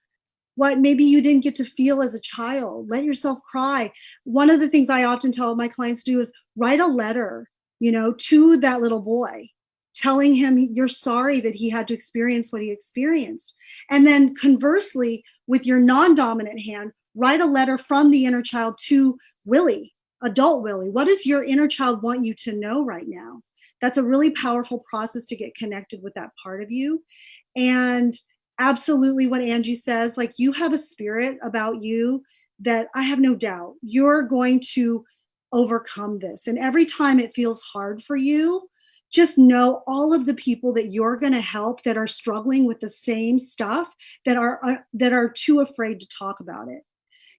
what maybe you didn't get to feel as a child. Let yourself cry. One of the things I often tell my clients to do is write a letter, to that little boy, telling him you're sorry that he had to experience what he experienced. And then conversely, with your non-dominant hand, write a letter from the inner child to Willie adult Willie? What does your inner child want you to know right now? That's a really powerful process to get connected with that part of you. And absolutely what Angie says, like, you have a spirit about you that I have no doubt you're going to overcome this. And every time it feels hard for you, just know all of the people that you're going to help that are struggling with the same stuff, that are too afraid to talk about it.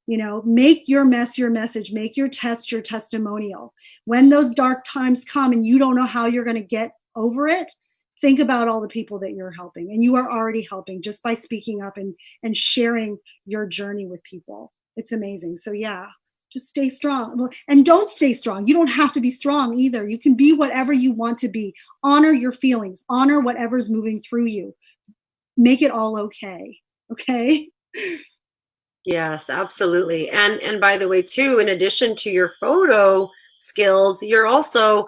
You know, make your mess your message, make your test your testimonial. When those dark times come and you don't know how you're going to get over it, think about all the people that you're helping. And you are already helping just by speaking up and sharing your journey with people. It's amazing. So yeah, just stay strong. And don't stay strong. You don't have to be strong either. You can be whatever you want to be. Honor your feelings, honor whatever's moving through you. Make it all okay. Okay? Yes, absolutely. And by the way, too, in addition to your photo skills, you're also,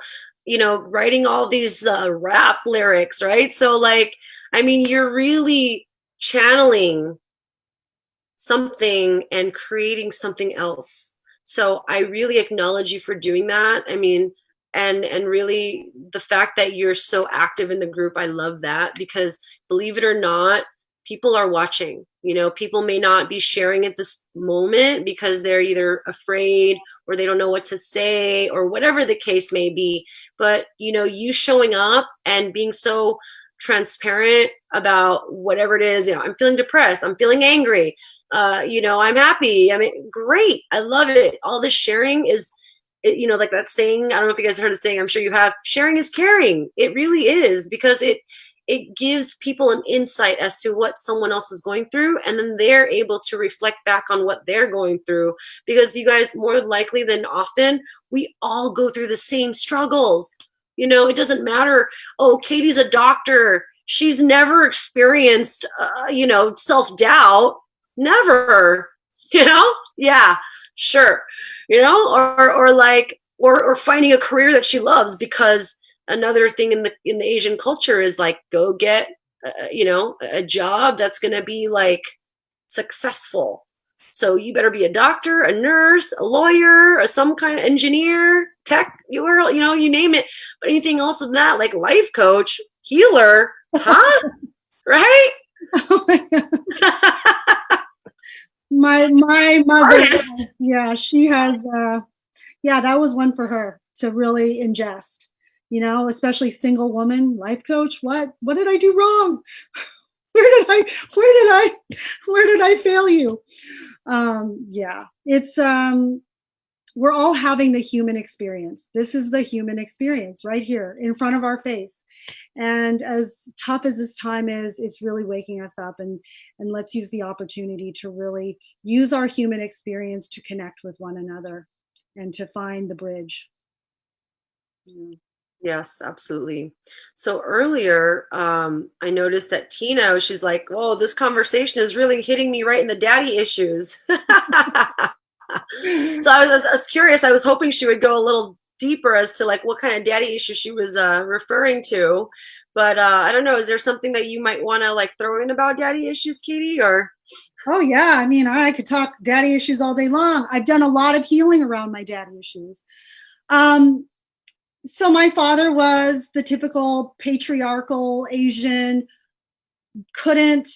writing all these rap lyrics, right? So like, I mean, you're really channeling something and creating something else. So I really acknowledge you for doing that. I mean, and really the fact that you're so active in the group, I love that, because believe it or not, people are watching. People may not be sharing at this moment because they're either afraid or they don't know what to say or whatever the case may be. But, you showing up and being so transparent about whatever it is, I'm feeling depressed, I'm feeling angry, I'm happy. I mean, great. I love it. All this sharing is, like that saying, I don't know if you guys heard the saying, I'm sure you have, sharing is caring. It really is, because it gives people an insight as to what someone else is going through, and then they're able to reflect back on what they're going through, because you guys, more likely than often, we all go through the same struggles. It doesn't matter, oh, Katie's a doctor, she's never experienced self-doubt, never. Yeah, sure. Or finding a career that she loves, because another thing in the Asian culture is like, go get a job that's going to be like successful. So you better be a doctor, a nurse, a lawyer, or some kind of engineer, tech, you name it. But anything else than that, like life coach, healer, huh? Right? Oh my God. My mother, Artist. yeah, she has, that was one for her to really ingest, especially single woman, life coach. What did I do wrong? Where did I fail you? Yeah, it's, we're all having the human experience. This is the human experience right here in front of our face. And as tough as this time is, it's really waking us up, and let's use the opportunity to really use our human experience to connect with one another and to find the bridge. Yes, absolutely. So earlier, I noticed that Tina, she's like, "Whoa, this conversation is really hitting me right in the daddy issues." So I was curious. I was hoping she would go a little deeper as to like what kind of daddy issue she was referring to. But I don't know. Is there something that you might want to like throw in about daddy issues, Katie? Or Oh yeah, I mean, I could talk daddy issues all day long. I've done a lot of healing around my daddy issues. So my father was the typical patriarchal Asian, couldn't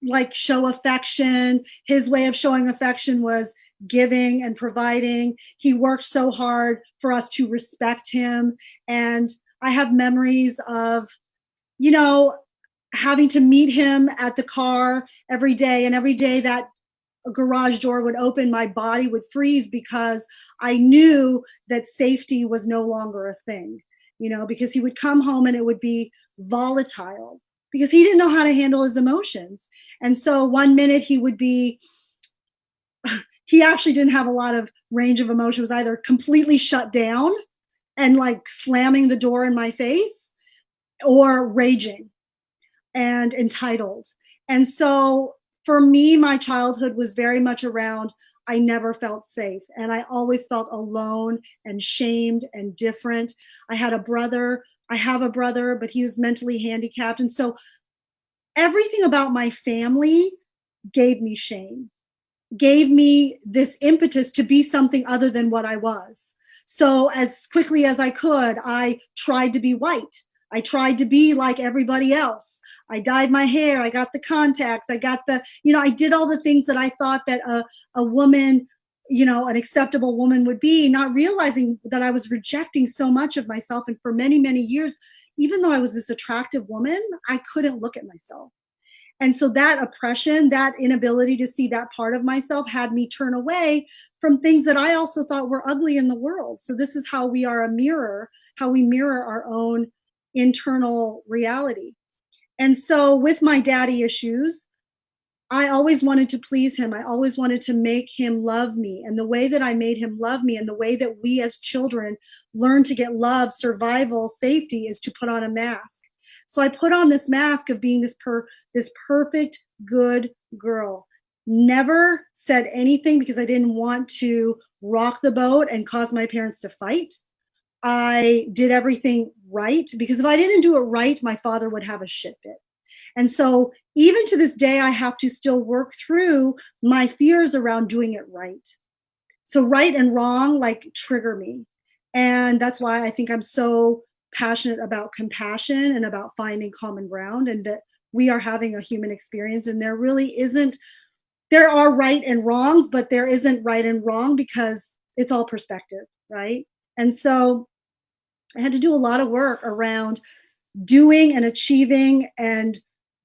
like show affection. His way of showing affection was giving and providing. He worked so hard for us to respect him. And I have memories of, having to meet him at the car every day. And every day that garage door would open, my body would freeze, because I knew that safety was no longer a thing, because he would come home and it would be volatile, because he didn't know how to handle his emotions. And so one minute he would be, he actually didn't have a lot of range of emotion. It was either completely shut down and like slamming the door in my face, or raging and entitled. And so for me, my childhood was very much around, I never felt safe. And I always felt alone and shamed and different. I have a brother, but he was mentally handicapped. And so everything about my family gave me shame. gave me this impetus to be something other than what I was. So as quickly as I could, I tried to be white. I tried to be like everybody else. I dyed my hair. I got the contacts. I got the, I did all the things that I thought that a woman, an acceptable woman would be, not realizing that I was rejecting so much of myself. And for many, many years, even though I was this attractive woman, I couldn't look at myself. And so that oppression, that inability to see that part of myself had me turn away from things that I also thought were ugly in the world. So this is how we are a mirror, how we mirror our own internal reality. And so with my daddy issues, I always wanted to please him. I always wanted to make him love me. And the way that I made him love me and the way that we as children learn to get love, survival, safety is to put on a mask. So I put on this mask of being this perfect, good girl. Never said anything because I didn't want to rock the boat and cause my parents to fight. I did everything right because if I didn't do it right, my father would have a shit fit. And so even to this day, I have to still work through my fears around doing it right. So right and wrong like trigger me. And that's why I think I'm so passionate about compassion and about finding common ground, and that we are having a human experience. And there really isn't, there are right and wrongs, but there isn't right and wrong because it's all perspective, right? And so I had to do a lot of work around doing and achieving and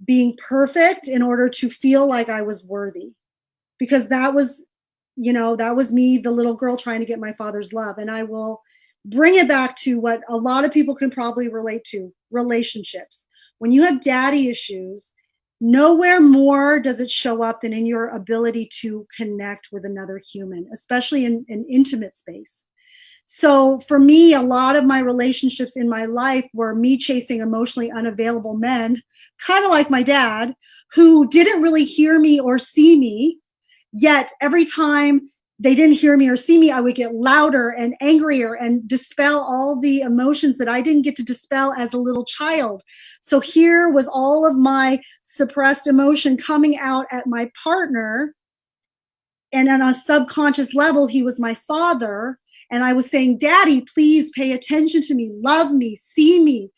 being perfect in order to feel like I was worthy, because that was, that was me, the little girl trying to get my father's love. And I will bring it back to what a lot of people can probably relate to: relationships. When you have daddy issues, nowhere more does it show up than in your ability to connect with another human, especially in an intimate space. So for me, a lot of my relationships in my life were me chasing emotionally unavailable men, kind of like my dad, who didn't really hear me or see me. Yet every time they didn't hear me or see me, I would get louder and angrier and dispel all the emotions that I didn't get to dispel as a little child. So here was all of my suppressed emotion coming out at my partner. And on a subconscious level, he was my father. And I was saying, Daddy, please pay attention to me, love me, see me,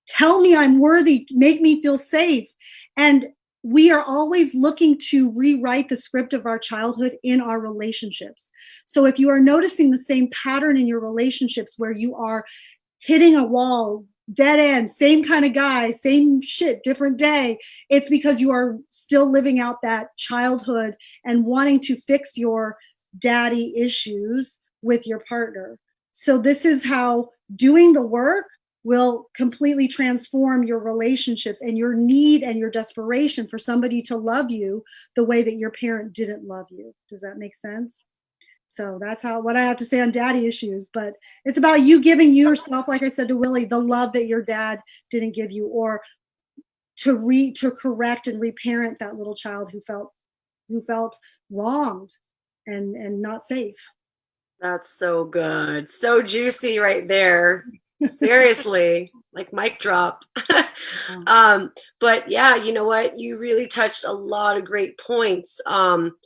tell me I'm worthy, make me feel safe. And we are always looking to rewrite the script of our childhood in our relationships. So if you are noticing the same pattern in your relationships where you are hitting a wall, dead end, same kind of guy, same shit, different day, it's because you are still living out that childhood and wanting to fix your daddy issues with your partner. So this is how doing the work will completely transform your relationships and your need and your desperation for somebody to love you the way that your parent didn't love you. Does that make sense? So that's what I have to say on daddy issues. But it's about you giving yourself, like I said to Willie, the love that your dad didn't give you, or to correct and reparent that little child who felt wronged and not safe. That's so good. So juicy right there. Seriously, like mic drop. But yeah, you know what? You really touched a lot of great points. And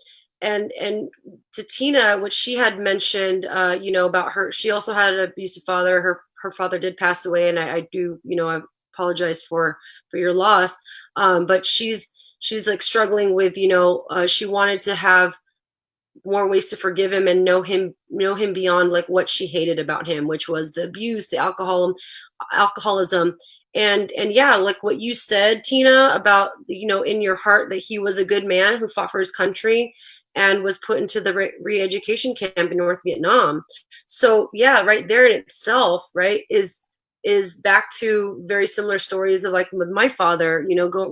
to Tina, what she had mentioned, about her, she also had an abusive father. Her father did pass away, and I do, I apologize for your loss. But she's like struggling with, she wanted to have more ways to forgive him and know him beyond like what she hated about him, which was the abuse, the alcoholism. And yeah, like what you said, Tina, about, in your heart that he was a good man who fought for his country and was put into the re-education camp in North Vietnam. So yeah, right there in itself, right, is back to very similar stories of like with my father,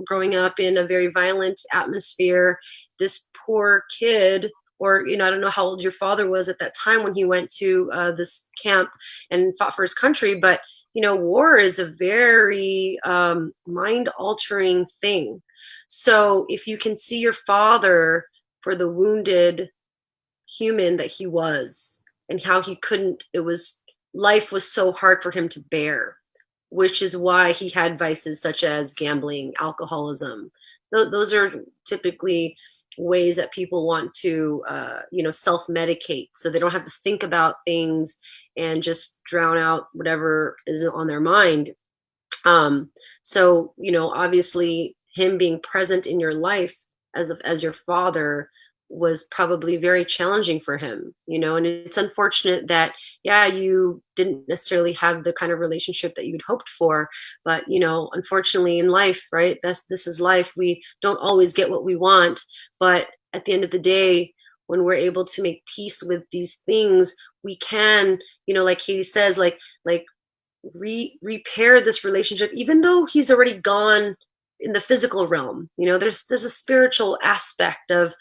growing up in a very violent atmosphere, this poor kid, or, I don't know how old your father was at that time when he went to this camp and fought for his country. But, war is a very mind-altering thing. So if you can see your father for the wounded human that he was, and how he couldn't, life was so hard for him to bear, which is why he had vices such as gambling, alcoholism. Those are typically ways that people want to, self-medicate so they don't have to think about things and just drown out whatever is on their mind. So, obviously him being present in your life as your father was probably very challenging for him, and it's unfortunate that, yeah, you didn't necessarily have the kind of relationship that you'd hoped for, but, unfortunately in life, right, this is life. We don't always get what we want, but at the end of the day, when we're able to make peace with these things, we can, like Katie says, like repair this relationship, even though he's already gone in the physical realm. There's a spiritual aspect of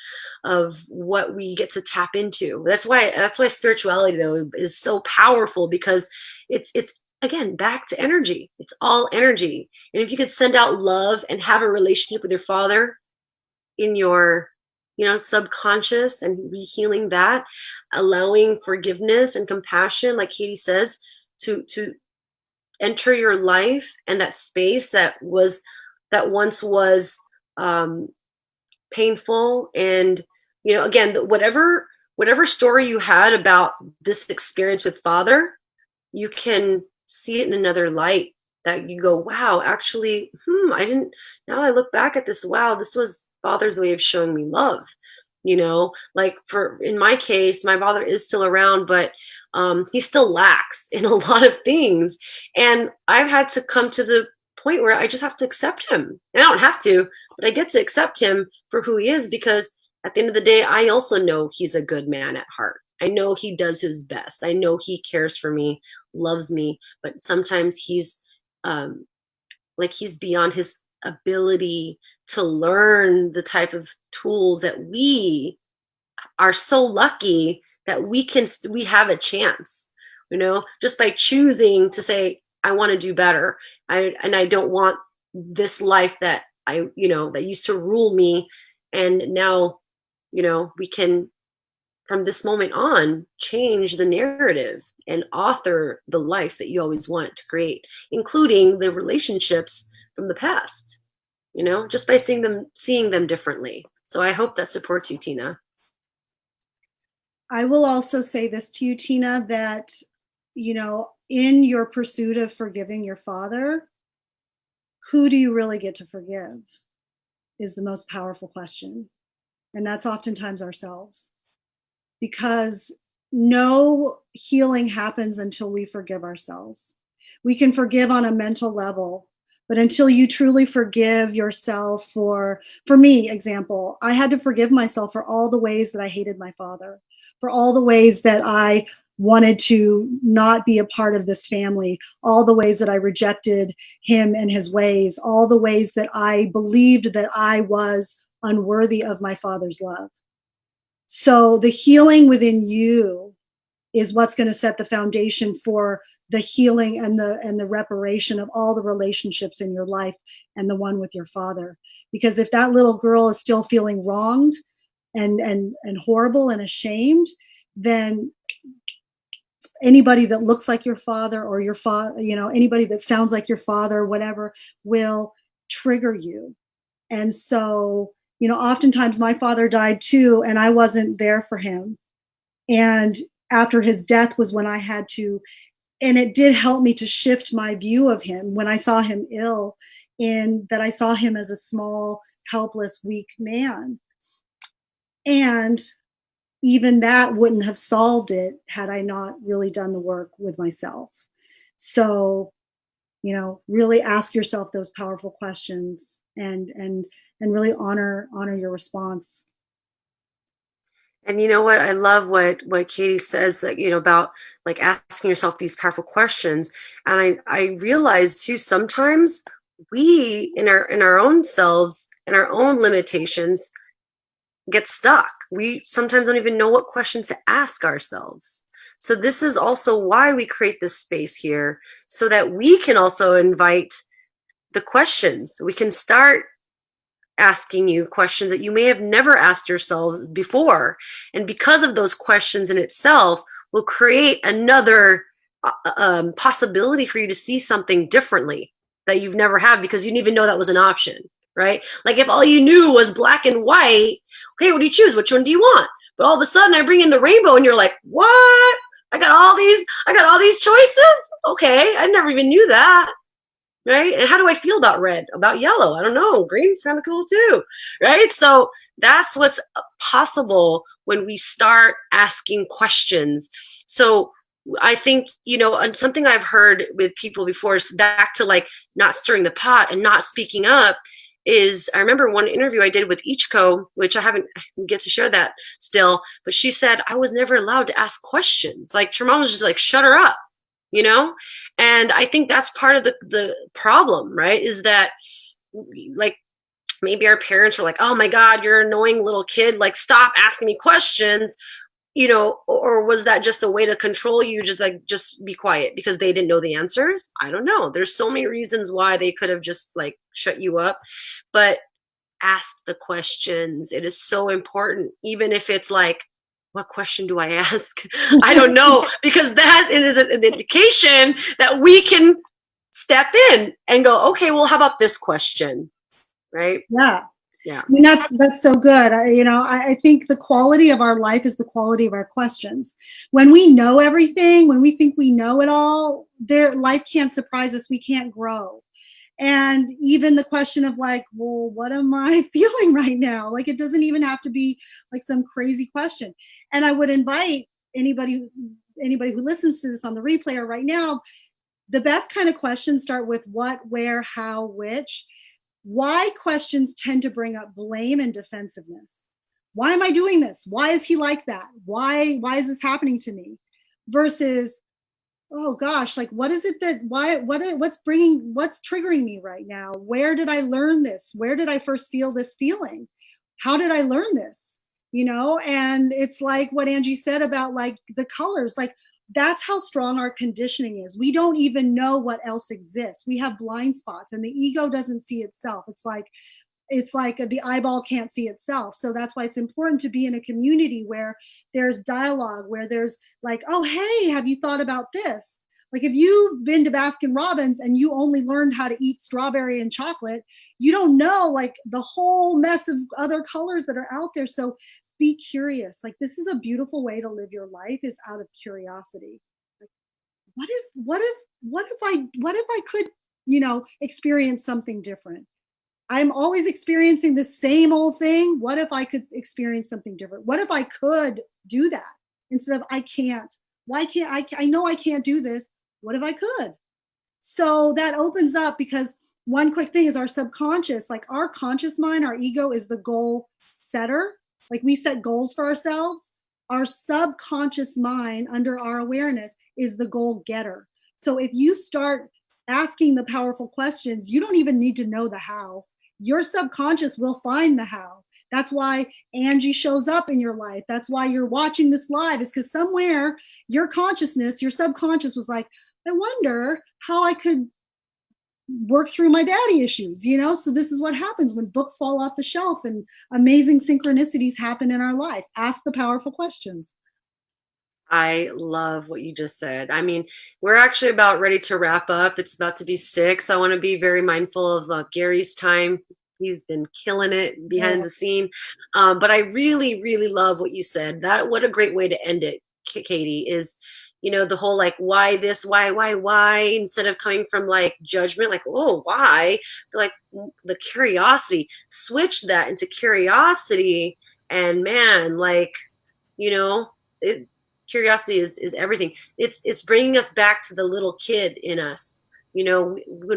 what we get to tap into. That's why spirituality, though, is so powerful, because it's again back to energy. It's all energy. And if you could send out love and have a relationship with your father in your subconscious, and rehealing that, allowing forgiveness and compassion, like Katie says, to enter your life, and that space that once was painful, and again, whatever story you had about this experience with father, you can see it in another light, that you go, wow, actually, I didn't, now I look back at this, wow, this was father's way of showing me love. Like in my case, my father is still around, but he still lacks in a lot of things. And I've had to come to the point where I just have to accept him. And I don't have to, but I get to accept him for who he is, because at the end of the day, I also know he's a good man at heart. I know he does his best. I know he cares for me, loves me, but sometimes he's beyond his ability to learn the type of tools that we are so lucky that we have a chance, just by choosing to say, I want to do better. I don't want this life that that used to rule me. And now, we can, from this moment on, change the narrative and author the life that you always wanted to create, including the relationships from the past, just by seeing them differently. So I hope that supports you, Tina. I will also say this to you, Tina, that, in your pursuit of forgiving your father, who do you really get to forgive is the most powerful question. And that's oftentimes ourselves, because no healing happens until we forgive ourselves. We can forgive on a mental level, but until you truly forgive yourself for me, example, I had to forgive myself for all the ways that I hated my father, for all the ways that I wanted to not be a part of this family, all the ways that I rejected him and his ways, all the ways that I believed that I was unworthy of my father's love. So the healing within you is what's going to set the foundation for the healing and the reparation of all the relationships in your life, and the one with your father. Because if that little girl is still feeling wronged and horrible and ashamed, then anybody that looks like your father, or your father, anybody that sounds like your father, whatever, will trigger you. And so, oftentimes my father died too, and I wasn't there for him. And after his death was when I had to, and it did help me to shift my view of him when I saw him ill, in that I saw him as a small, helpless, weak man. And even that wouldn't have solved it had I not really done the work with myself. So, really ask yourself those powerful questions, and really honor your response. And you know what? I love what Katie says, that, about like asking yourself these powerful questions. And I realize too, sometimes we in our own selves and our own limitations get stuck. We sometimes don't even know what questions to ask ourselves. So this is also why we create this space here, so that we can also invite the questions. We can start asking you questions that you may have never asked yourselves before. And because of those questions in itself, will create another possibility for you to see something differently that you've never had, because you didn't even know that was an option. right? Like if all you knew was black and white, okay, what do you choose? Which one do you want? But all of a sudden I bring in the rainbow and you're like, what? I got all these choices? Okay, I never even knew that. Right? And how do I feel about red? About yellow? I don't know. Green's kind of cool too. Right? So that's what's possible when we start asking questions. So I think, and something I've heard with people before is back to like not stirring the pot and not speaking up is I remember one interview I did with Ichiko, which I get to share that still, but she said I was never allowed to ask questions. Like her mom was just like, shut her up, And I think that's part of the problem, right? Is that like maybe our parents were like, oh my God, you're an annoying little kid. Like, stop asking me questions, or was that just a way to control you? Just be quiet because they didn't know the answers. I don't know. There's so many reasons why they could have just like shut you up, but ask the questions. It is so important. Even if it's like, what question do I ask? I don't know, because that is an indication that we can step in and go, okay, well, how about this question? Right? Yeah. Yeah. I mean, that's so good. I think the quality of our life is the quality of our questions. When we know everything, when we think we know it all, life can't surprise us. We can't grow. And even the question of like, well, what am I feeling right now? Like, it doesn't even have to be like some crazy question. And I would invite anybody who listens to this on the replay or right now, the best kind of questions start with what, where, how, which. Why questions tend to bring up blame and defensiveness. Why am I doing this? Why is he like that? Why is this happening to me? Versus, oh gosh, like what is it that what's triggering me right now? Where did I learn this? Where did I first feel this feeling? How did I learn this? And it's like what Angie said about like the colors, like that's how strong our conditioning is. We don't even know what else exists. We have blind spots and the ego doesn't see itself. It's like the eyeball can't see itself. So that's why it's important to be in a community where there's dialogue, where there's like, oh, hey, have you thought about this? Like if you've been to Baskin Robbins and you only learned how to eat strawberry and chocolate, you don't know like the whole mess of other colors that are out there. So be curious. Like this is a beautiful way to live your life, is out of curiosity. Like, what if I could, experience something different? I'm always experiencing the same old thing. What if I could experience something different? What if I could do that instead of I can't? Why can't I know I can't do this. What if I could? So that opens up, because one quick thing is our subconscious, like our conscious mind, our ego is the goal setter. Like we set goals for ourselves. Our subconscious mind under our awareness is the goal getter. So if you start asking the powerful questions, you don't even need to know the how. Your subconscious will find the how. That's why Angie shows up in your life. That's why you're watching this live, is because somewhere your consciousness, your subconscious was like, I wonder how I could work through my daddy issues, So this is what happens when books fall off the shelf and amazing synchronicities happen in our life. Ask the powerful questions. I love what you just said. I mean, we're actually about ready to wrap up. It's about to be 6. I want to be very mindful of Gary's time. He's been killing it behind the scene. But I really, really love what you said. What a great way to end it, Katie, is, the whole like, why this, why, instead of coming from like judgment, like, oh, why? Like the curiosity, switch that into curiosity. And man, like, curiosity is everything. It's bringing us back to the little kid in us. When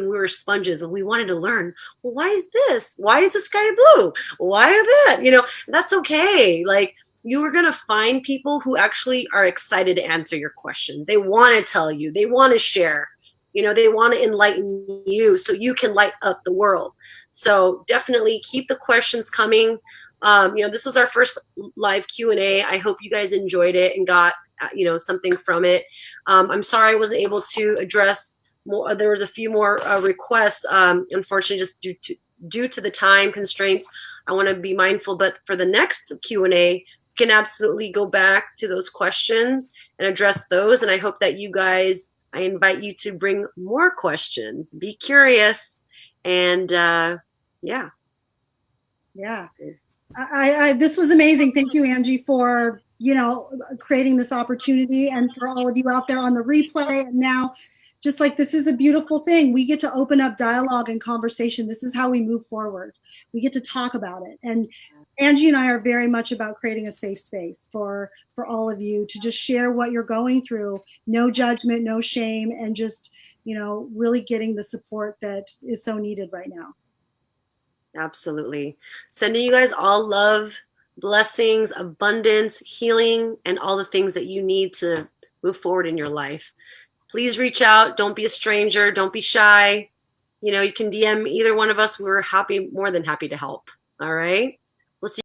we were sponges and we wanted to learn, well, why is this? Why is the sky blue? Why is that? That's okay. Like you are going to find people who actually are excited to answer your question. They want to tell you, they want to share, they want to enlighten you so you can light up the world. So definitely keep the questions coming. This was our first live Q&A. I hope you guys enjoyed it and got, something from it. I'm sorry I wasn't able to address more. There was a few more requests, unfortunately, just due to the time constraints. I want to be mindful, but for the next Q&A, you can absolutely go back to those questions and address those. And I hope that you guys, I invite you to bring more questions, be curious, and yeah. Yeah. This was amazing. Thank you, Angie, for, creating this opportunity, and for all of you out there on the replay. And now, just like, this is a beautiful thing. We get to open up dialogue and conversation. This is how we move forward. We get to talk about it. And Angie and I are very much about creating a safe space for all of you to just share what you're going through. No judgment, no shame, and just, really getting the support that is so needed right now. Absolutely. Sending you guys all love, blessings, abundance, healing, and all the things that you need to move forward in your life. Please reach out. Don't be a stranger. Don't be shy. You can DM either one of us. We're more than happy to help. All right.